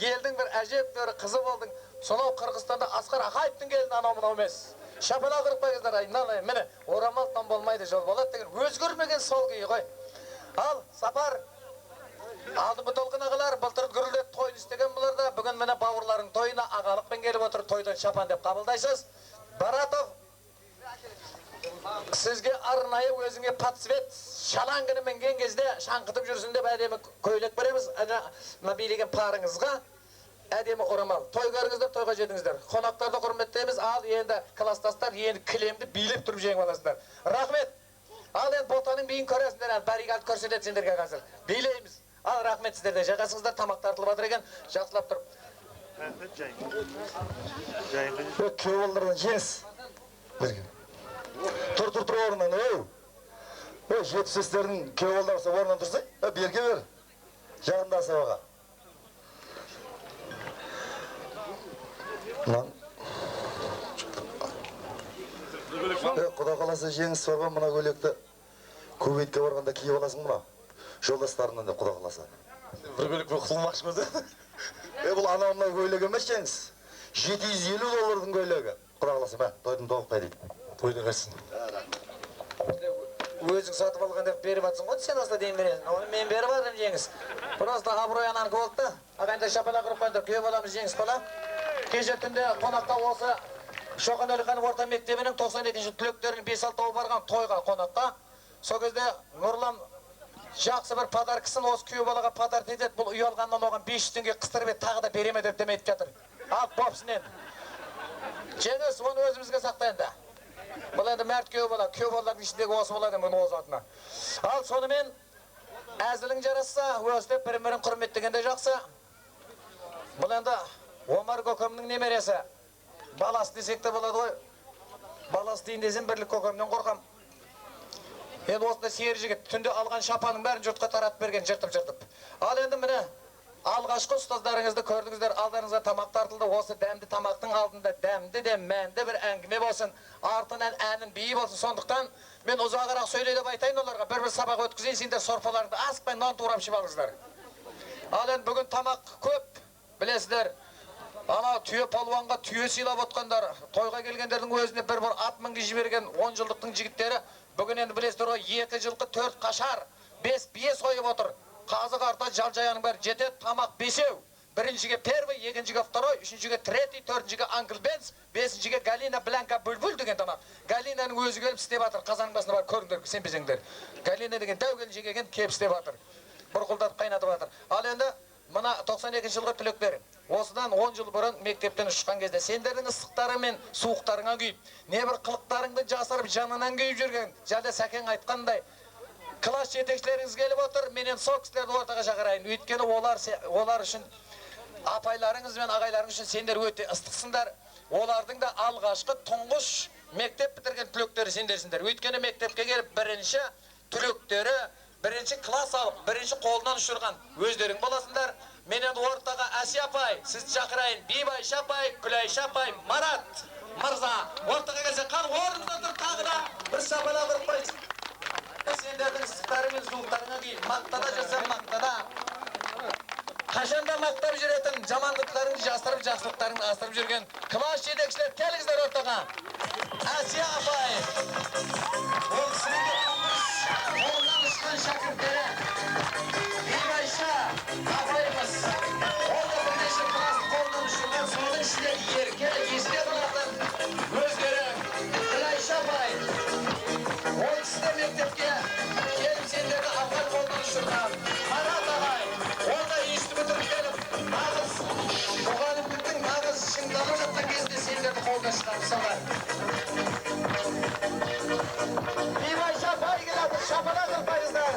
елдің бір әжептәуір қызы болдың. Сонау Қырғызстанда Асқар Ақаевтың келін анау мынау емес. Шапала қырып қойыңыздар, айналайын. Міне орамалтан болмайды, жол болады деген өзгермеген сол күйі ғой. Ал Сапар алдыңғы толқын ағалар былтыр гүрілдеп тойын істеген бұларда. Бүгін міне бауырларың тойына ағалықпен келіп отыр, тойдан шапан деп қабылдайсыз. Баратов, сізге арнайы өзіңе подсвет шалаңгіні мінген кезде шаңқытып жүрсін деп әдемі көйлек береміз. Ана билеген парыңызға әдемі орамал. Той көріңіздер, тойға жетіңіздер. Қонақтарды құрметтейміз. Ал енді кластастар енді кілемді билеп тұрып жеңіп аласыздар. Рахмет. Ал енді ботаның биін көресіңдер, баригалды көрсетеді сендерге қазір. Билейміз. Ал рахмет сіздерде. Жағасыңыздар, тамақ тартылып жатыр екен. Жақсылап тұрып. Күйеу балалардан жеңіс. Тұр орнынан, ой, жетісестердің күйеу балаларсы орнынан тұрсай, берге бер. Жағында асабаға. Құда қаласа жеңіс бар ғой, мұна көйлекті көбейтке барғанда киіп аласың мұна. Жолдастарынан да құда қаласа. Бір көйлек бұл қылмақшы ма? Бұл анауына көйлек емес жеңіс. $750 көйлегі. Құда қаласа, бә, тойдың тоғықтай дейді. Тойдың қайсын. Өзің сатып алған деп беріп атсың ғой, сен осылай дейін бересің. Оны мен беріп атым жеңіс. Просто абырой ананқы болды. Ағайында шапала қырып қойды, күйе баламыз жеңіс бала. Кеше түнде қонақта осы Шоқан Әлиханов орта мектебінің 92-ші түлектерінің 5-6 барған тойға қонаққа. Сол кезде Нұрлан жақсы бір подаркысын осы күйе балаға подарк етеді. Бұл ұялғаннан оған 500 теңге қыстырып тағы да береме деп демейді жатыр. Ал бопсын енді. Жеңіс, оны өзімізге сақтайында. Бұл енді мәрт күйе балардың ішіндегі осы болады мұны оз атына. Ал сонымен әзілің жарасса, өстеп бір-бірін құрметтегенде жақсы. Бұл енді Омар көкемнің немересі. Балас десек те болады ғой. Балас дейін десем бірлік көкемнен қорқам. Енді осында сер жігіт түнде алған шапаның бәрін жұртқа таратып берген, жыртып. Ал енді міне алғашқы ұстаздарыңызды көрдіңіздер, алдарыңызға тамақ тартылды. Осы дәмді тамақтың алдында дәмді де мәнді бір әңгіме болсын, артынан әнін биі болсын. Сондықтан мен ұзағырақ сөйлей деп айтайын оларға, бір сабақ өткізейін, сендер сорпаларыңды асықпай нан турап ішіп алыңыздар. Ал енді бүгін тамақ көп, білесіздер. Ана түйе палуанға түйе сыйлап отқандар, тойға келгендердің өзіне бір ат мінгізіп жіберген 10 жылдықтың жігіттері бүгін енді білесіздер ғой, 2 жылқы 4 қашар, 5 бие сойып отыр. Қазы қарта жал-жаяның бәрі жетеді, тамақ 5-еу. Біріншіге первый, екіншіге второй, үшіншіге третий, төртіншіге Анкл Бенц, бесіншіге Галина Бланка Бүлбүл деген тамақ. Галинаның өзі келіп істеп жатыр, қазаның басына бар, көріңдер, сенбесеңдер. Галина деген дәу келіншек екен, келіп істеп жатыр. Бұрқылдатып қайнатып жатыр. Ал енді мына 92 жылғы түлектер. Осыдан 10 жыл бұрын мектептен ұшқан кезде сендердің ыстықтары мен суықтарыңа күйіп, небір қылықтарыңды жасырып жанынан күйіп жүрген, жада сәкең айтқандай, класс жетекшілеріңіз келіп отыр, менен сол кісілерді ортаға шақырайын. Өйткені олар үшін, апайларыңыз бен ағайларыңыз үшін сендер өте ыстықсыңдар. Олардың да алғашқы тұңғыш мектеп бітірген түлектері сендерсіңдер. Өйткені мектепке келіп бірінші түлектері, бірінші класс алып, бірінші қолынан ұшырған өздерің боласыңдар. Мен енді ортаға Әсия апай, сізді шақырайын. Бибайша апай, Күлайша апай, Марат мырза. Ортаға келсе, қан орнында тұр, тағы да бір шапала қырып қойсын. Сендердің ыстықтары мен суықтарыңа кейін мақтада жүрсем мақтада. Қашанда мақтап жүретін, жамандықтарыңды жасырып, жақсылықтарыңды асырып жүрген класс жетекшілер, келіңіздер ортаға. Әсия апай. Ол кісілерге қолдан ұшқан шәкірттері. Бибайша апайымыз. Ол да бірнеше класс қолдан ұшырған, соның ішінде ерке, есте қалатын өздері. Күлайша апай. Ол кісі де мектепке келіп сендерді апай қолдан ұшырған. Марат ағай. Ол да ешті бітіріп келіп, нағыз мұғалімдіктің нағыз шыңдалып жатқан кезде сендерді қолдан ұшырған мысалға. Бибайша апай келеді, шапала қырпайыздар.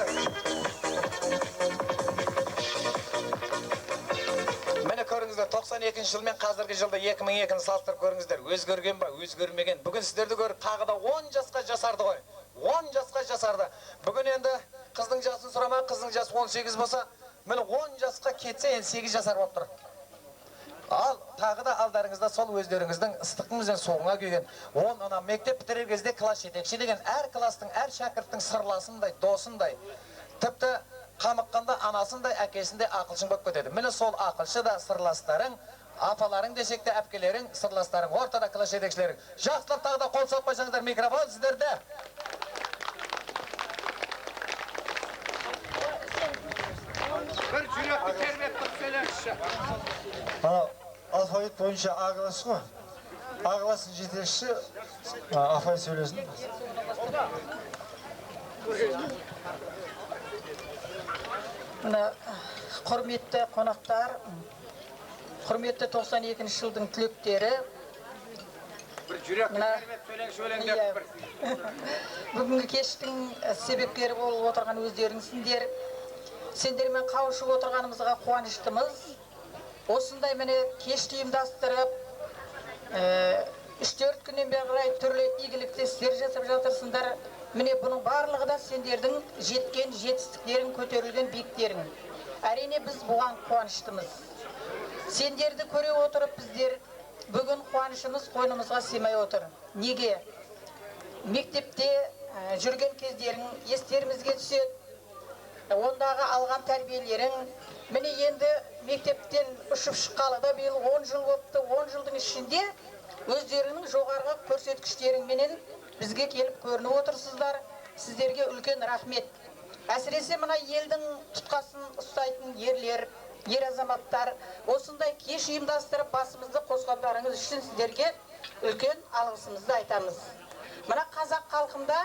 Мені көріңіздер, 92 жыл мен қазіргі жылда 2002-ні салыстырып көріңіздер. Өзгерген ба, өзгермеген. Бүгін сіздерді көріп, тағы да 10 жасқа жасарды ғой. 10 жасқа жасарды. Бүгін енді қыздың жасын сұрама, қыздың жасы 18 болса, мені 10 жасқа кетсе, енді 8 жасар болып тұр. Ал тағы да алдарыңызда сол өздеріңіздің ыстықтың мен суыңа күйген 10 ана мектеп бітірер кезде класс жетекші деген әр класстың, әр шәкірттің сырласындай, досындай, тіпті қамыққанда анасындай, әкесіндей ақылшың болып кетеді. Міне сол ақылшы да сырластарың, апаларың десек те әпкелерің, сырластарың, ортада класс жетекшілерің. Жақсылап тағы да қол соғып қойсаңыздар, микрофон сіздерде. Bir жүректі тербеп тұрып сөйлеңізші. Алфавит бойынша А класс қой. А классын жетекшісі апай сөйлесін. Мына құрметті қонақтар, құрметті 92 жылдың түлектері. Bir жүректі тербеп сөйлеңізші өлеңдеп бір. Бүгінгі кештің себепкері болып отырған өздеріңсіңдер. Сендермен қауышып отырғанымызға қуаныштымыз. Осындай міне кешті ұйымдастырып, 3-4 күннен бері қарай түрлі игілікті істер жасап жатырсыңдар. Міне бұның барлығы да сендердің жеткен жетістіктерің, көтерілген биіктерің. Әрине біз бұған қуаныштымыз. Сендерді көре отырып біздер бүгін қуанышымыз қойнымызға сыймай отыр. Неге? Мектепте жүрген кездерің естерімізге түседі. Ондағы алған тәрбиелерің, міне енді мектептен ұшып шыққалы да биыл 10 жыл болыпты. 10 жылдың ішінде өздерінің жоғарғы көрсеткіштеріңменен бізге келіп көрініп отырсыздар. Сіздерге үлкен рахмет. Әсіресе мына елдің тұтқасын ұстайтын ерлер, ер азаматтар, осындай кеш ұйымдастырып басымызды қосқандарыңыз үшін сіздерге үлкен алғысымызды айтамыз. Мына қазақ халқында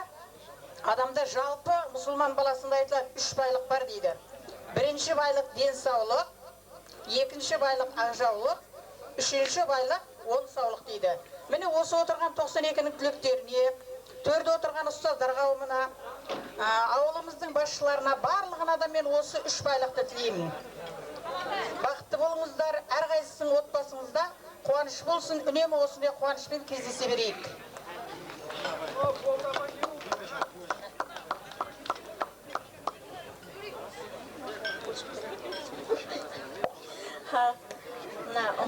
адамда жалпы мұсылман баласында айтылады 3 байлық бар дейді. Бірінші байлық денсаулық, екінші байлық ақжаулық, үшінші байлық онсаулық дейді. Міне осы отырған 92-нің түлектеріне, төрде отырған ұстаздар қауымына, ауылымыздың басшыларына, барлығына да мен осы 3 байлықты тілеймін. Бақытты болыңыздар, әрқайсысының отбасыңызда қуаныш болсын, үнемі осындай қуанышпен кездесе берейік.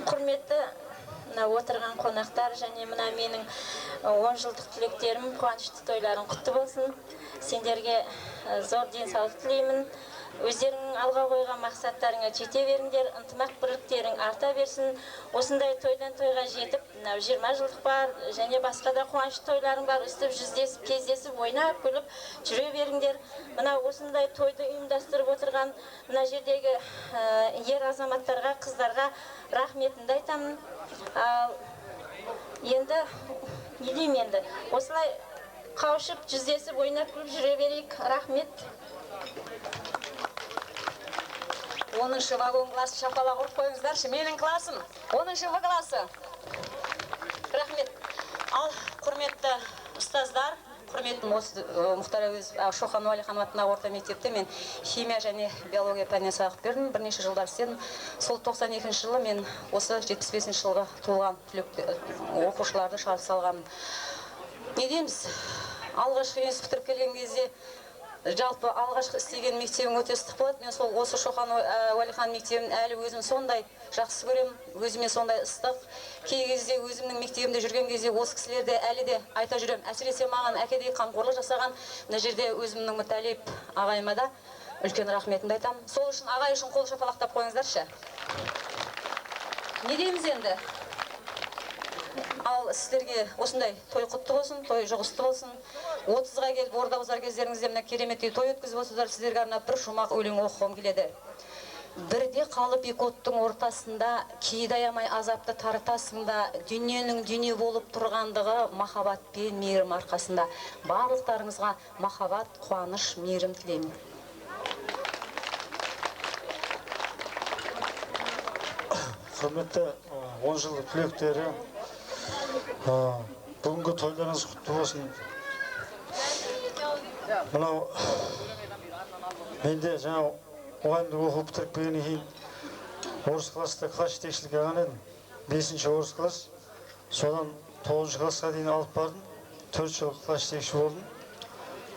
Құрметті отырған қонақтар және мына менің 10 жылдық түлектерім, қуанышты тойларың құтты болсын. Сендерге зор денсаулық тілеймін. Өздеріңнің алға қойған мақсаттарыңа жете беріңдер, ынтымақ бірліктерің арта берсін. Осындай тойдан тойға жетіп, 20 жылдық бар және басқа да қуанышты тойларың бар. Үстіп, жүздесіп, кездесіп, ойнап, күліп жүре беріңдер. Мына осындай тойды ұйымдастырып отырған мына жердегі ер азаматтарға, қыздарға рахметімді айтамын. Енді не деймін енді? Осылай қауышып, жүздесіп, ойнап, күліп жүре берейік. Рахмет. 10-шы вагон классы шапалақ ұрып қойыңыздаршы, менің классым. 10-шы В классы. Рахмет. Ал құрметті ұстаздар, құрметті Мұхтар Әуезов Шоқан Уәлиханов атындағы орта мектепте мен химия және биология пәнінен сабақ бердім. Бірнеше жылдар істедім. Сол 92 жылы мен осы 75 жылғы туылған оқушыларды шығарып салғанмын. Не дейміз? Алғашқы институт бітіріп келген кезде жалпы алғашқы істеген мектебім өте ыстық болады. Мен сол осы Шоқан Уәлихан мектебін әлі өзім сондай жақсы көремін. Өзіме сондай ыстық. Кей кезде өзімнің мектебімде жүрген кезде осы кісілерді әлі де айта жүремін. Әсіресе маған әкедей қамқорлық жасаған мына жерде өзімнің Мүтәлип ағайыма да үлкен рахметімді айтамын. Сол үшін ағай үшін қол шапалақтап қойыңыздаршы. Не дейміз енді? Ал сіздерге осындай той құтты болсын, той жұғысты болсын. 30-ға келіп орда бұзар кездеріңізде мына кереметтей той өткізіп отырсыздар. Сіздерге арнап бір шумақ өлең оқығым келеді. Бірде қалып екі оттың ортасында, кейде аямай азапты тартасың да, дүниенің дүние болып тұрғандығы махаббат пен мейірім арқасында. Барлықтарыңызға махаббат, қуаныш, мейірім тілеймін. Құрметті 10 жылдық түлектері, бүгінгі тойларыңыз құтты болсын. Мынау менде жаңа мұғалімдік оқып бітіріп келгеннен кейін орыс класста класс жетекшілік алған едім. 5-ші орыс класс. Содан 9-шы классқа дейін алып бардым. 4 жыл класс жетекші болдым.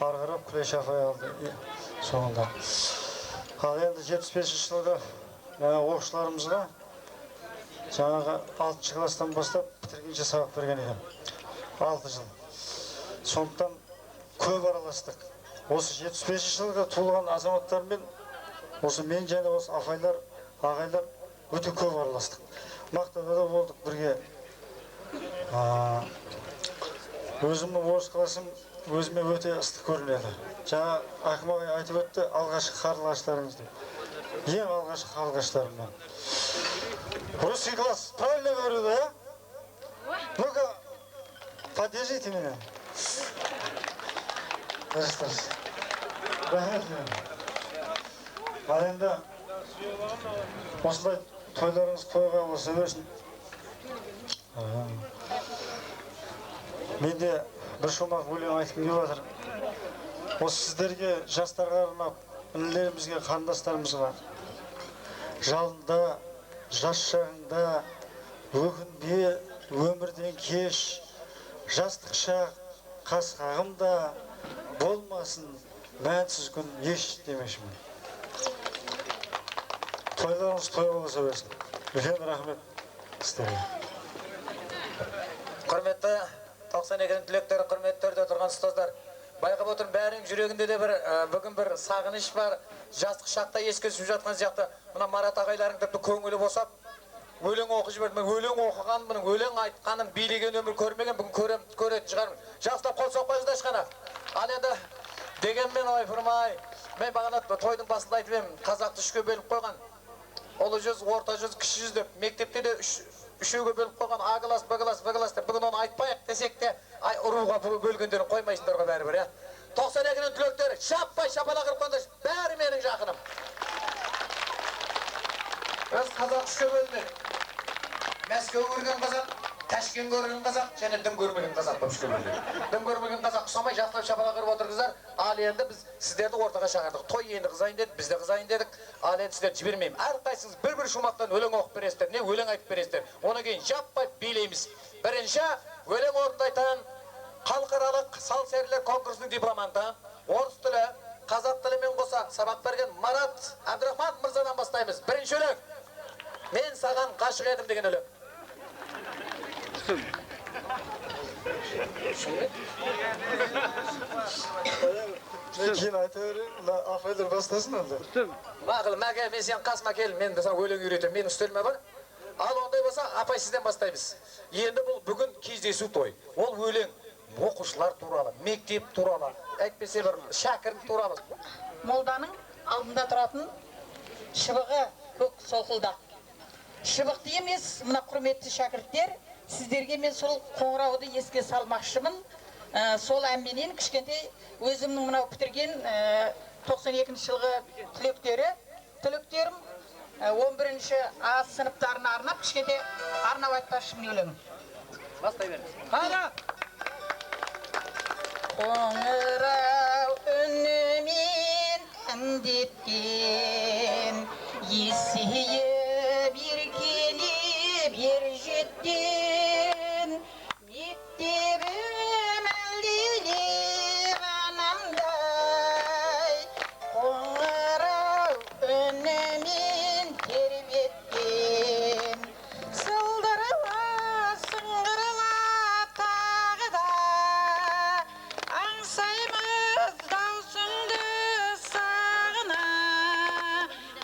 Ары қарап Күләш апай алды соңында. Ал енді 75-ші жылғы оқушыларымызға жаңағы 6 класстан бастап бітіргенше сабақ берген едім. 6 жыл. Сондықтан көп араластық. Осы 75 жылға туылған азаматтармен осы мен және осы апайлар, ағайлар өте көп араластық. Мақтада да болдық бірге. Өзімнің орыс қаласым өзіме өте ыстық көрінеді. Жаңа Аким ағай айтып өтті, алғашқы қарлығаштарыңыз деп. Ең алғашқы қарлығаштарымнан. Русский класс, правильно говорю, да? Ну-ка, поддержите меня. Дұрыстырыз. Рахмет. Ал енді осылай тойларыңыз тойға болса берсін. Менде бір шумақ өлең айтқым келіп жатыр. Осы сіздерге, жастарға арнап, інілерімізге, қандастарымызға жалында, жас шағында, өкінбе, өмірден кеш, жастық шақ, қас қағымда болмасын мәнсіз күн еш демешімін. Тойларыңыз той болса берсін. Үлкен рахмет сіздерге. Құрметті 92-дің түлектері, құрметтерде тұрған ұстаздар, байқап отырмын, бәрінің жүрегінде де бүгін бір сағыныш бар, жастық шақта еске түсіп жатқан сияқты. Мына Марат ағайлардың тіпті көңілі босап, өлең оқып жіберді. Мен өлең оқыған, мұның өлең айтқанын билеген өмір көрмеген, бүгін көретін шығармын. Жақсылап қол соқпайыз да ешқана. Ал енді дегенмен ойпырмай, мен бағана тойдың басында айтып едім, қазақты үшке бөліп қойған. Ұлы жүз, орта жүз, кіші жүз деп, мектепте де үшеуге бөліп қойған, А класс, Б класс, В класс деп, бүгін оны айтпайық десек те, ұруға бөлгендерін қоймайсыңдарға бәрі бір, 92-ның түлектері, шаппай шапала қырққанда, бәрі менің жақыным. Өз қазақ үшке бөлінеді. Мәскеу көрген қазақ, Ташкент көрген қазақ, және дін көрмеген қазақ болып үшке бөлінеді. Дін көрмеген қазақ ұқсамай жақсылап шапала қырып отырғыздар. Ал енді біз сіздерді ортаға шақырдық. Той енді қызайын дедік, біз де қызайын дедік. Ал енді сіздерді жібермеймін. Әрқайсыңыз бір-бір шумақтан өлең оқып бересіздер, не өлең айтып бересіздер. Оны кейін жаппай билейміз. Бірінші өлең орындайтын халықаралық сал-серілер конкурсының дипломанты, орыс тілі, қазақ тілімен қоса сабақ берген Марат Әбдірахман мырзадан бастаймыз. Бірінші өлең. Мен саған ғашық едім деген өлең. Мен кейін айта берейін, апайлар бастасын онда. Мақыл, мәке, мен сен қасыма кел, мен саған өлең үйретемін, менің үстеліме бар. Ал ондай болса, апай сізден бастаймыз. Енді бұл бүгін кездесу той. Ол өлең оқушылар туралы, мектеп туралы, әйтпесе бір шәкірт туралы. Молданың алдында тұратын шыбығы көк солқылдақ. Шыбықты емес, мына құрметті шәкірттер, сіздерге мен сол қоңырауды еске салмақшымын. Сол әмменен кішкентай өзімнің мынау бітірген 92 жылғы түлектерім 11-ші А сыныптарына арнап кішкентай арнап айтпақшымын өлең. Бастай беріңіз. Қайда! Қоңырау үнімен әндеткен есейіп еркелеп ер жеттен мектебім әлдилеп анамдай қоңырау үнімен тербеткен сылдырыла сыңғырыла тағы да аңсаймыз даусыңды сағына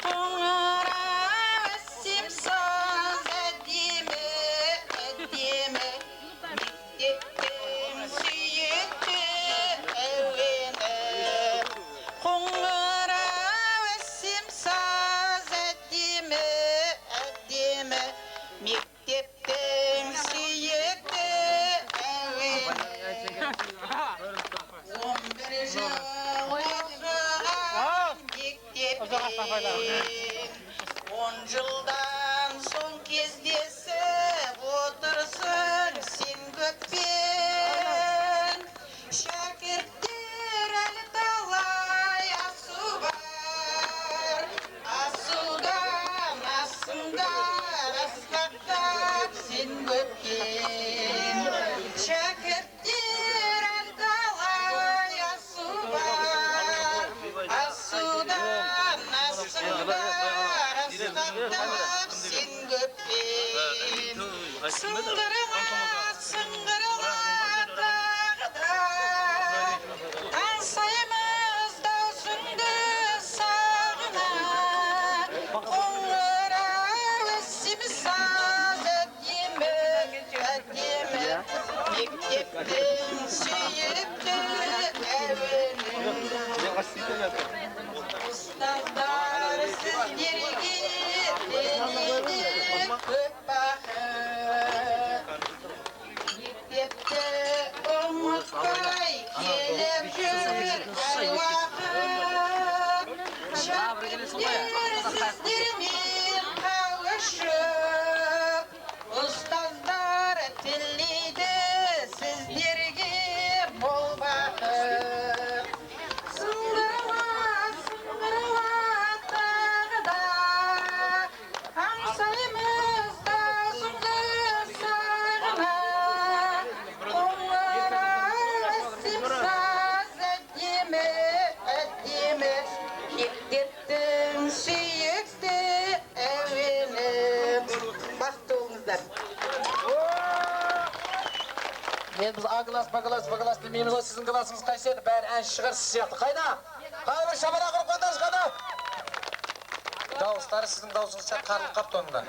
қоңырау әсем саз әдемі әдемі мектептің сүйікті әуені қоңырау әсем саз әдемі әдемі мектептің сүйікті әуені 11 жыл оқыған мектепте 10 жылдан соң кездесіп отырсың сен көппен шәкірттер әлі талай асу бар асудан асыңдар асқақтап сен көппен шәкірттер әлі талай асу бар асудан асыңдар асқақтап сен көппен Ustazlar tilliydi sizlerge bol bakır. Sındırma dağda, hamsayımızda sundu sağına. Onlara simsaz etdimi, yektettin suyukti evini. Baktı olunuzlar. Biz A klass, B klass, B klass demeymiz o sizin klassınız qaysi edi? Bәр әнші шығар сіз сияқты. Қайда? Қайбір шабала құрып қойдыңыз қайда? Дауыстары сіздің даусыңыз сияқты қарылып қапты онда.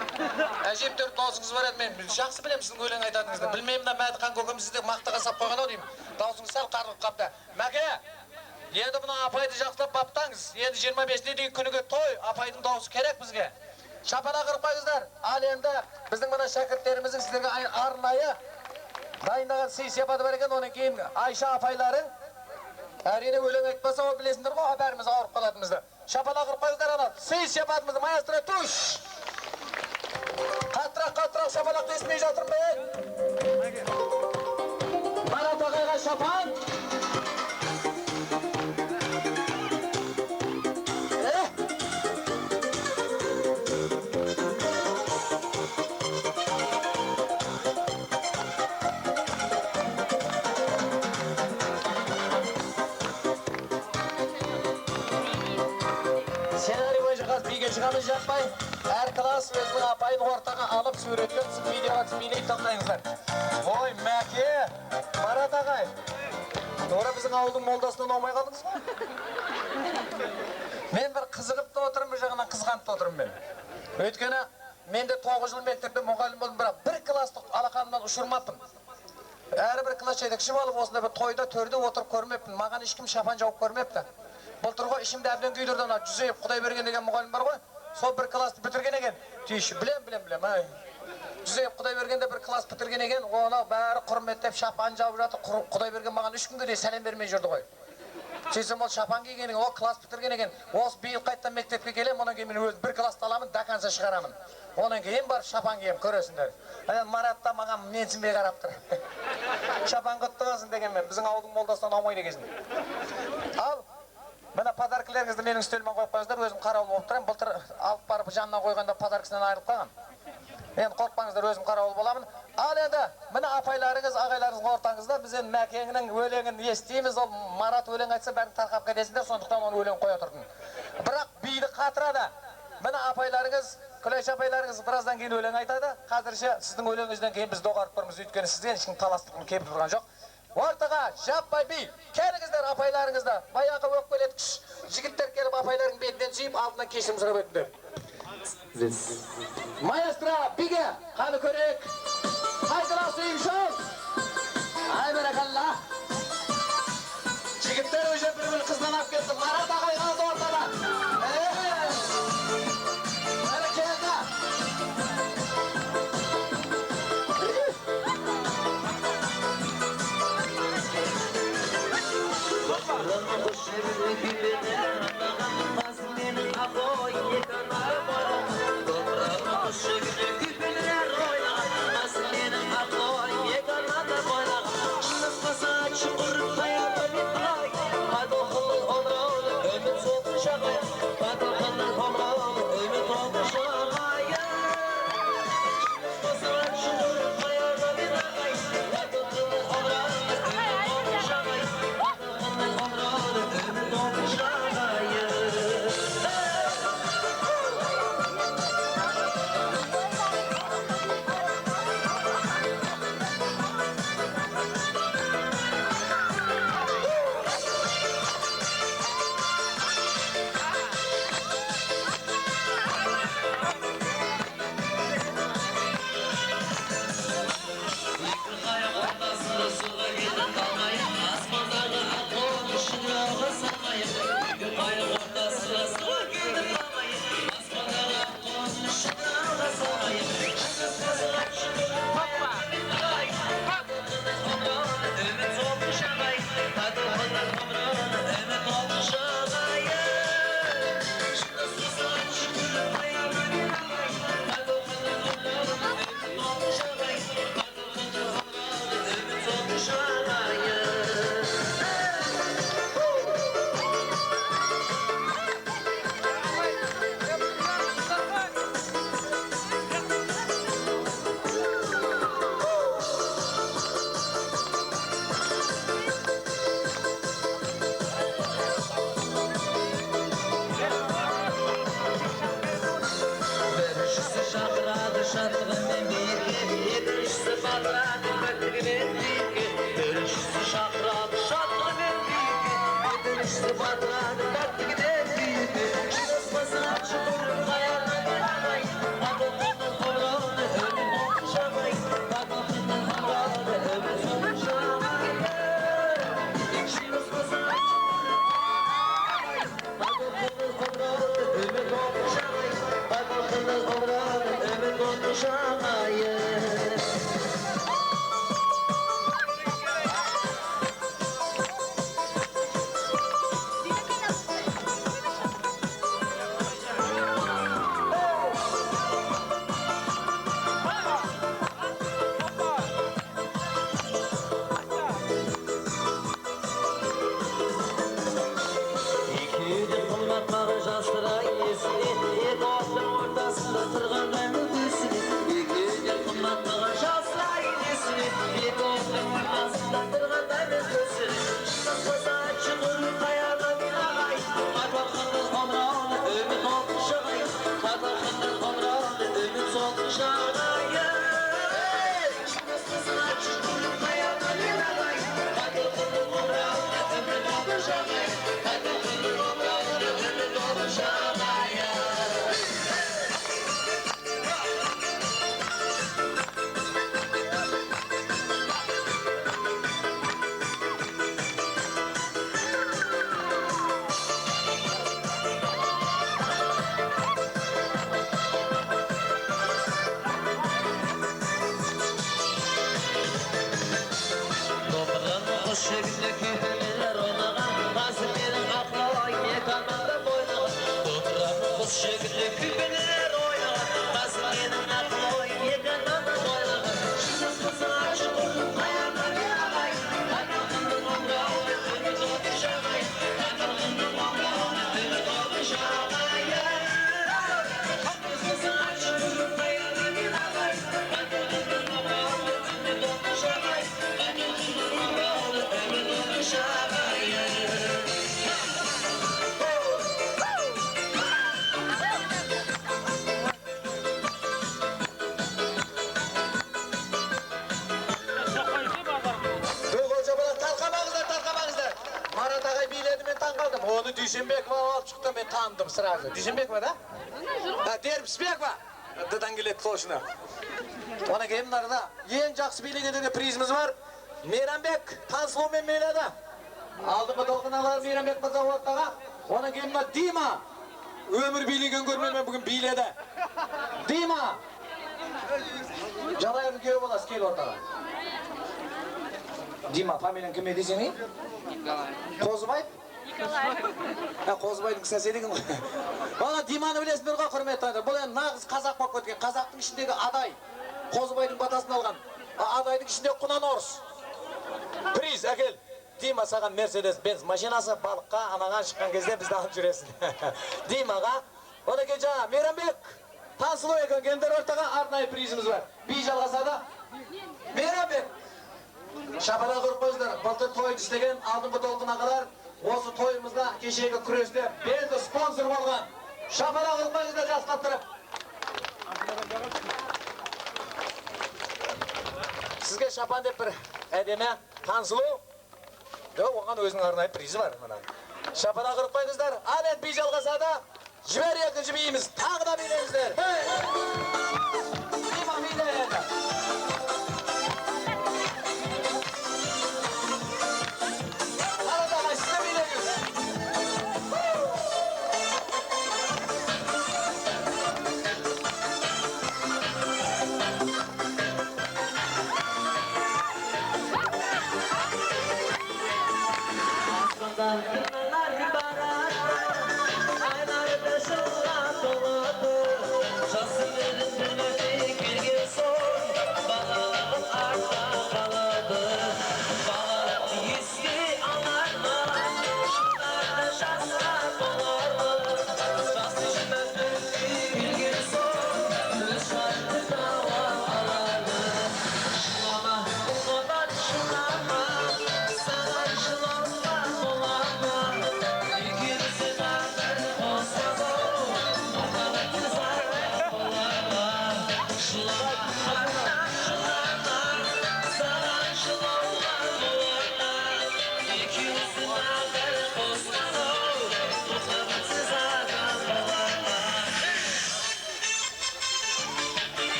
Әжептәуір даусыңыз бар еді, мен жақсы білемін сіздің өлең айтатыныңызды. Білмеймін да Мәдіқан көкем сізді мақтаға сап қойған ау деймін. Даусыңыз сәл қарылып қапты. Мәке, енді бұны апайды жақсылап баптаңыз. Енді 25-не дейін күніге той, апайдың даусы керек бізге. Шапала құрып қойыңыздар. Ал енді біздің мына шәкірттеріміздің сіздерге арнайы дайындаған сый сипаты бар екен, онан кейін Айша апайларың әрине өлең айтпаса ол білесіңдер ғой, бәріміз ауырып қалатынымызды. Шапала құрып қойыңыздар ана сый сипатымызды, маэстро туш! Қаттырақ шапалақты естімей жатырмын мен. Марат ағайға шапан. Шығамыз жатпай, әр класс өзінің апайын ортаға алып суреттен видеоға түсмейлей тоқтайыңыздар. Ой, Мәке, Марат ағай, тура біздің ауылдың молдасынан аумай қалдыңыз ба? Мен бір қызығып та отырмын, бір жағынан қызғанып та отырмын мен. Өйткені, мен де 9 жыл мектепте мұғалім болдым, бірақ бір класты алақанымнан ұшырмаппын. Әрі бір класс жетекші болып осында бір тойда төрде отырып көрмеппін. Маған ешкім шапан жауып көрмепті. Былтыр ғой ішімде әбден күйдірді, ана Жүзеев Құдайберген деген мұғалім бар ғой. Сол бір класты бітірген екен. Түйші, білем, ай. Жүзеев Құдайбергенде бір класс бітірген екен, оны бәрі құрметтеп шапан жауып жатыр. Құдайберген маған 3 күнге де сәлем бермей жүрді ғой. Сөйтсем ол шапан киген екен, ол класс бітірген екен. Осы биыл қайттан мектепке келем, онан кейін мен өзім бір классты аламын, доканса шығарамын. Онан кейін барып шапан кием, көресіңдер. Марат та маған менсінбей қарап тұр. Шапан құтты болсын деген мен, біздің ауылдың молдасынан аумайды кезінде. Ал мына подаркілеріңізді менің үстелімен қойып қойыңыздар, өзім қарауыл болып тұрайын. Былтыр алып барып жанынан қойғанда подаркісінен айырылып қалған. Енді қорқпаңыздар, өзім қарауыл боламын. Ал енді мына апайларыңыз, ағайларыңыздың ортаңызда біз енді Мәкеңнің өлеңін естиміз. Ол Марат өлең айтса бәрін тарқап кетесіңдер, сондықтан оны өлең қоя тұрдым. Бірақ биді қатырады. Мына апайларыңыз, Күләш апайларыңыз біраздан кейін өлең айтады. Қазірше сіздің өлеңіңізден кейін біз доғарып тұрмыз, өйткені сізге ешкім таластықпен келіп тұрған жоқ. Ортаға жаппай би, келіңіздер апайларыңызда. Баяғы өкпелеткіш жігіттер келіп апайлардың бетінен сүйіп, алдынан кешірім сұрап өтіңдер. Маэстро, биге, қаны көрек. Қайдыра сүйім шоу. Ай, бәрекалла. Жігіттер өже бір-бір қыздан ап кетті. Марат ағай қалды ортада. Бәрекелді. Çukur hayal bir ay, hadi oğul olur, ömür şatlığından birge Yetmişse batradı kötülüğünden birge Dönüşse şakradı şatlığından birge Yetmişse batradı kötülüğünden birge Şurasmasın açı durur hayalına yanayım Bakılkından koyranı ömür konuşamayım Bakılkından koyranı ömür konuşamayım Şurasmasın açı Onu Dүйшенбекова алып шықты, мен таныдым сразу. Дүйшенбекова, да? Дербісбекова. Дадан келеді точно. Ona кейін мынарда ең жақсы билеген призіміз бар. Мейрамбек Тансұлумен мейледі. Алдыңғы толқыналар Мейрамбек мырза ортаға. Ona кейін мына Дима. Өмір билеген көрмеймен бүгін биледі. Дима. Жалайыр кеу боласыз, кел ортаға. Дима, фамилияң кім еді сенің? Қозыбай? Қозыбайдың кісі деген ғой. Бала Диманы білесіңдер ғой, құрметті ағайындар. Бұл енді нағыз қазақ болып кеткен. Қазақтың ішіндегі адай. Қозыбайдың батасын алған. Адайдың ішіндегі құнан орыс. Приз, әкел. Дима саған Мерседес Бенз машинасы балыққа анаған шыққан кезде бізді алып жүресің. Димаға. Оны кен жаңа Мейрамбек Тансұлу екен кендер ортаға арнайы призіміз бар. Би жалғасады. Мейрамбек. Шапала құрып қойыздар. Былтыр тойды істеген алдыңғы толқына қалар. Осы тойымызда кешегі күресте белді спонсор болған. Шапала құрып қойыздар жасқап тұрып. Сізге шапан деп бір әдемі Тансұлу. Оған өзінің арнайы призі бар. Шапала құрып қойыңыздар. Ал енді би жалғасады. Жібер екінші биіміз. Тағы да билеңіздер. Дима билеңіздер. Aylar beşoğlan doladı, şahsı verin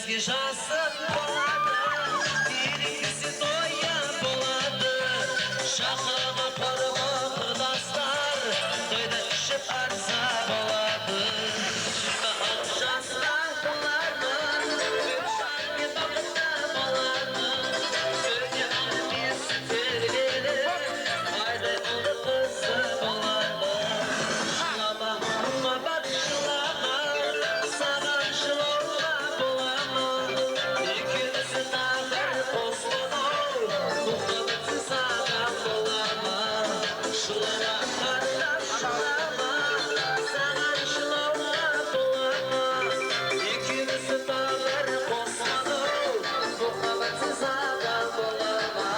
Eski şahsın boladı, birisi doya boladı. Şakama parma kırdaslar, doyda işip arsa boladı. Akşaslar bolardı, bir bakıda boladı. Söyle annesi terbiyedir, haydi oldu kızı boladı. Şılama, bak şılama, sana şılama bolama. İkimizi dağlar posmana, bu kılıcı sana bolama. Şılama, kardeş şılama, sana şılama bolama. İkimizi dağlar posmana, bu kılıcı sana bolama.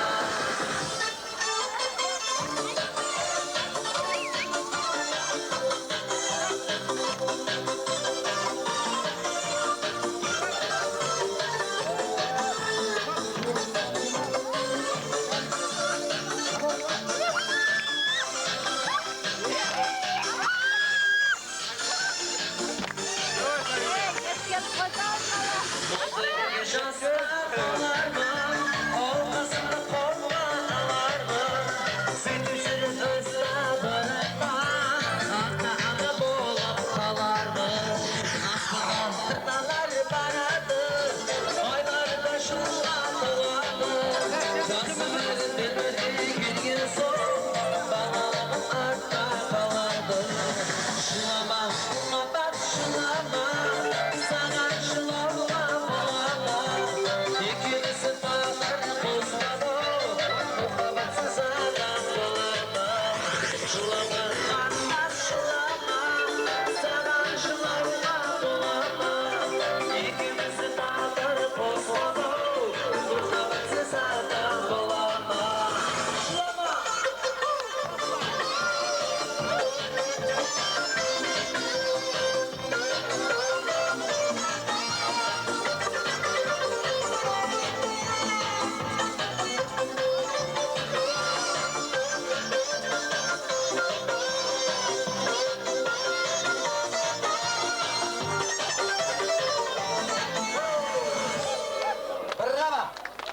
Bravo.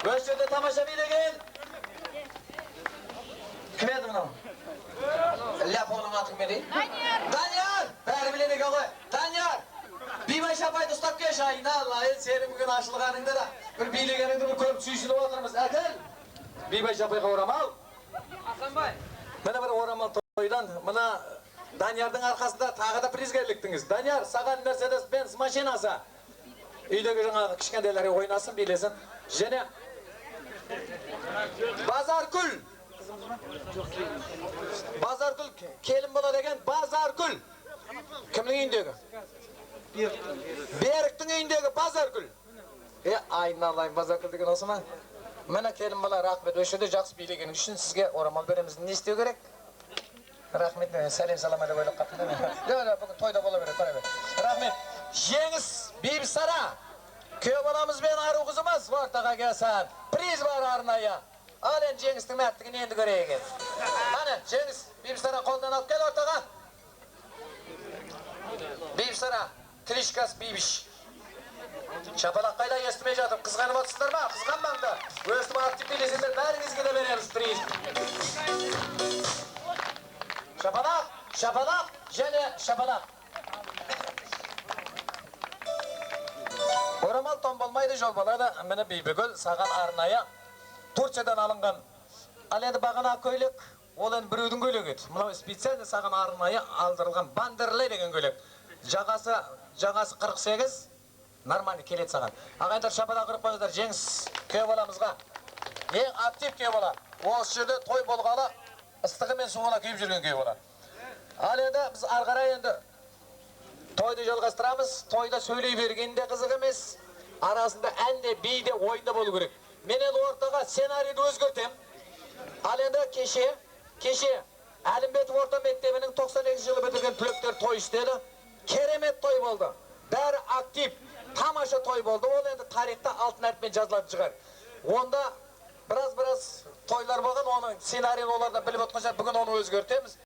Göçürde tamaşa bilegin. Kim edi bunu? Laf onun atın beni. Danyar. Bari biledik oğlu. Danyar. Bir baş yapaydı ustak yaşayın. Allah el senin bugün aşılığanında da. Bir bilegeninde bir körüp suyuşunu oturmuş. Akıl. Bir baş yapayı oramal. Hasanbay. Mana bir oramal toydan. Mana Danyar'dın arkasında tağı da prizgerliktiniz. Danyar, sağan Mercedes-Benz maşinası. Üydeki жаңағы кішкентайлары ойнасын билесін. Және Базаркүл. Базаркүл келін болады екен. Базаркүл. Кімнің үйіндегі? Беріктің үйіндегі Базаркүл. Айналайын, Базаркүл деген осы ма? Міне келін бала, рахмет. Өшеде жақсы билеген үшін сізге орамал береміз. Не істеу керек? Рахмет, сәлем салам деп ойлап қаптым. Бүгін тойда бола береді, бара бер. Рахмет. Жеңіс Бибісара. Күйеу баламызбен ару қызымыз ортаға келсін. Приз бар арнайы. Ал енді Жеңістің мәрттігін енді көрейік. Аны, Жеңіс Бибісара қолдан алып кел ортаға. Бибісара, Кличкас Бибіш. Шапалақ қайда естімей жатып, қызғанып отсыздар ма? Қызғанбаңдар. Өстім актив билесендер, бәріңізге де береміз приз. Шапалақ, шапалақ, және шапалақ. Орамал том болмайды, жол болады. Мені Бейбігүл саған арнайы Турциядан алынған. Ал енді бағана көйлек, ол енді біреудің көйлегі еді. Мынау специально саған арнайы алдырылған бандерлей деген көйлек. Жағасы 48, нормальный келеді саған. Ағайындар шапалақ құрып қойыңыздар, Жеңіс күйеу баламызға. Ең актив күйеу бала. Осы жерде той болғалы ыстығы мен суығына күйіп жүрген күйеу бала. Ал енді біз арғарай енді тойды жалғастырамыз. Тойда сөйлей бергенде қызық емес. Арасында әнде, бейде, ойында болу керек. Мен енді ортаға сценарийді өзгертем. Ал енді кеше Әлімбетов орта мектебінің 92 жылы бітірген түлектер той істеді. Керемет той болды. Бәрі актив, тамаша той болды. Ол енді тарихта алтын әріппен жазылатын шығар. Онда біраз тойлар болған, оның сценарийін оларда біліп отқан шығар. Бүгін оны өзгертеміз.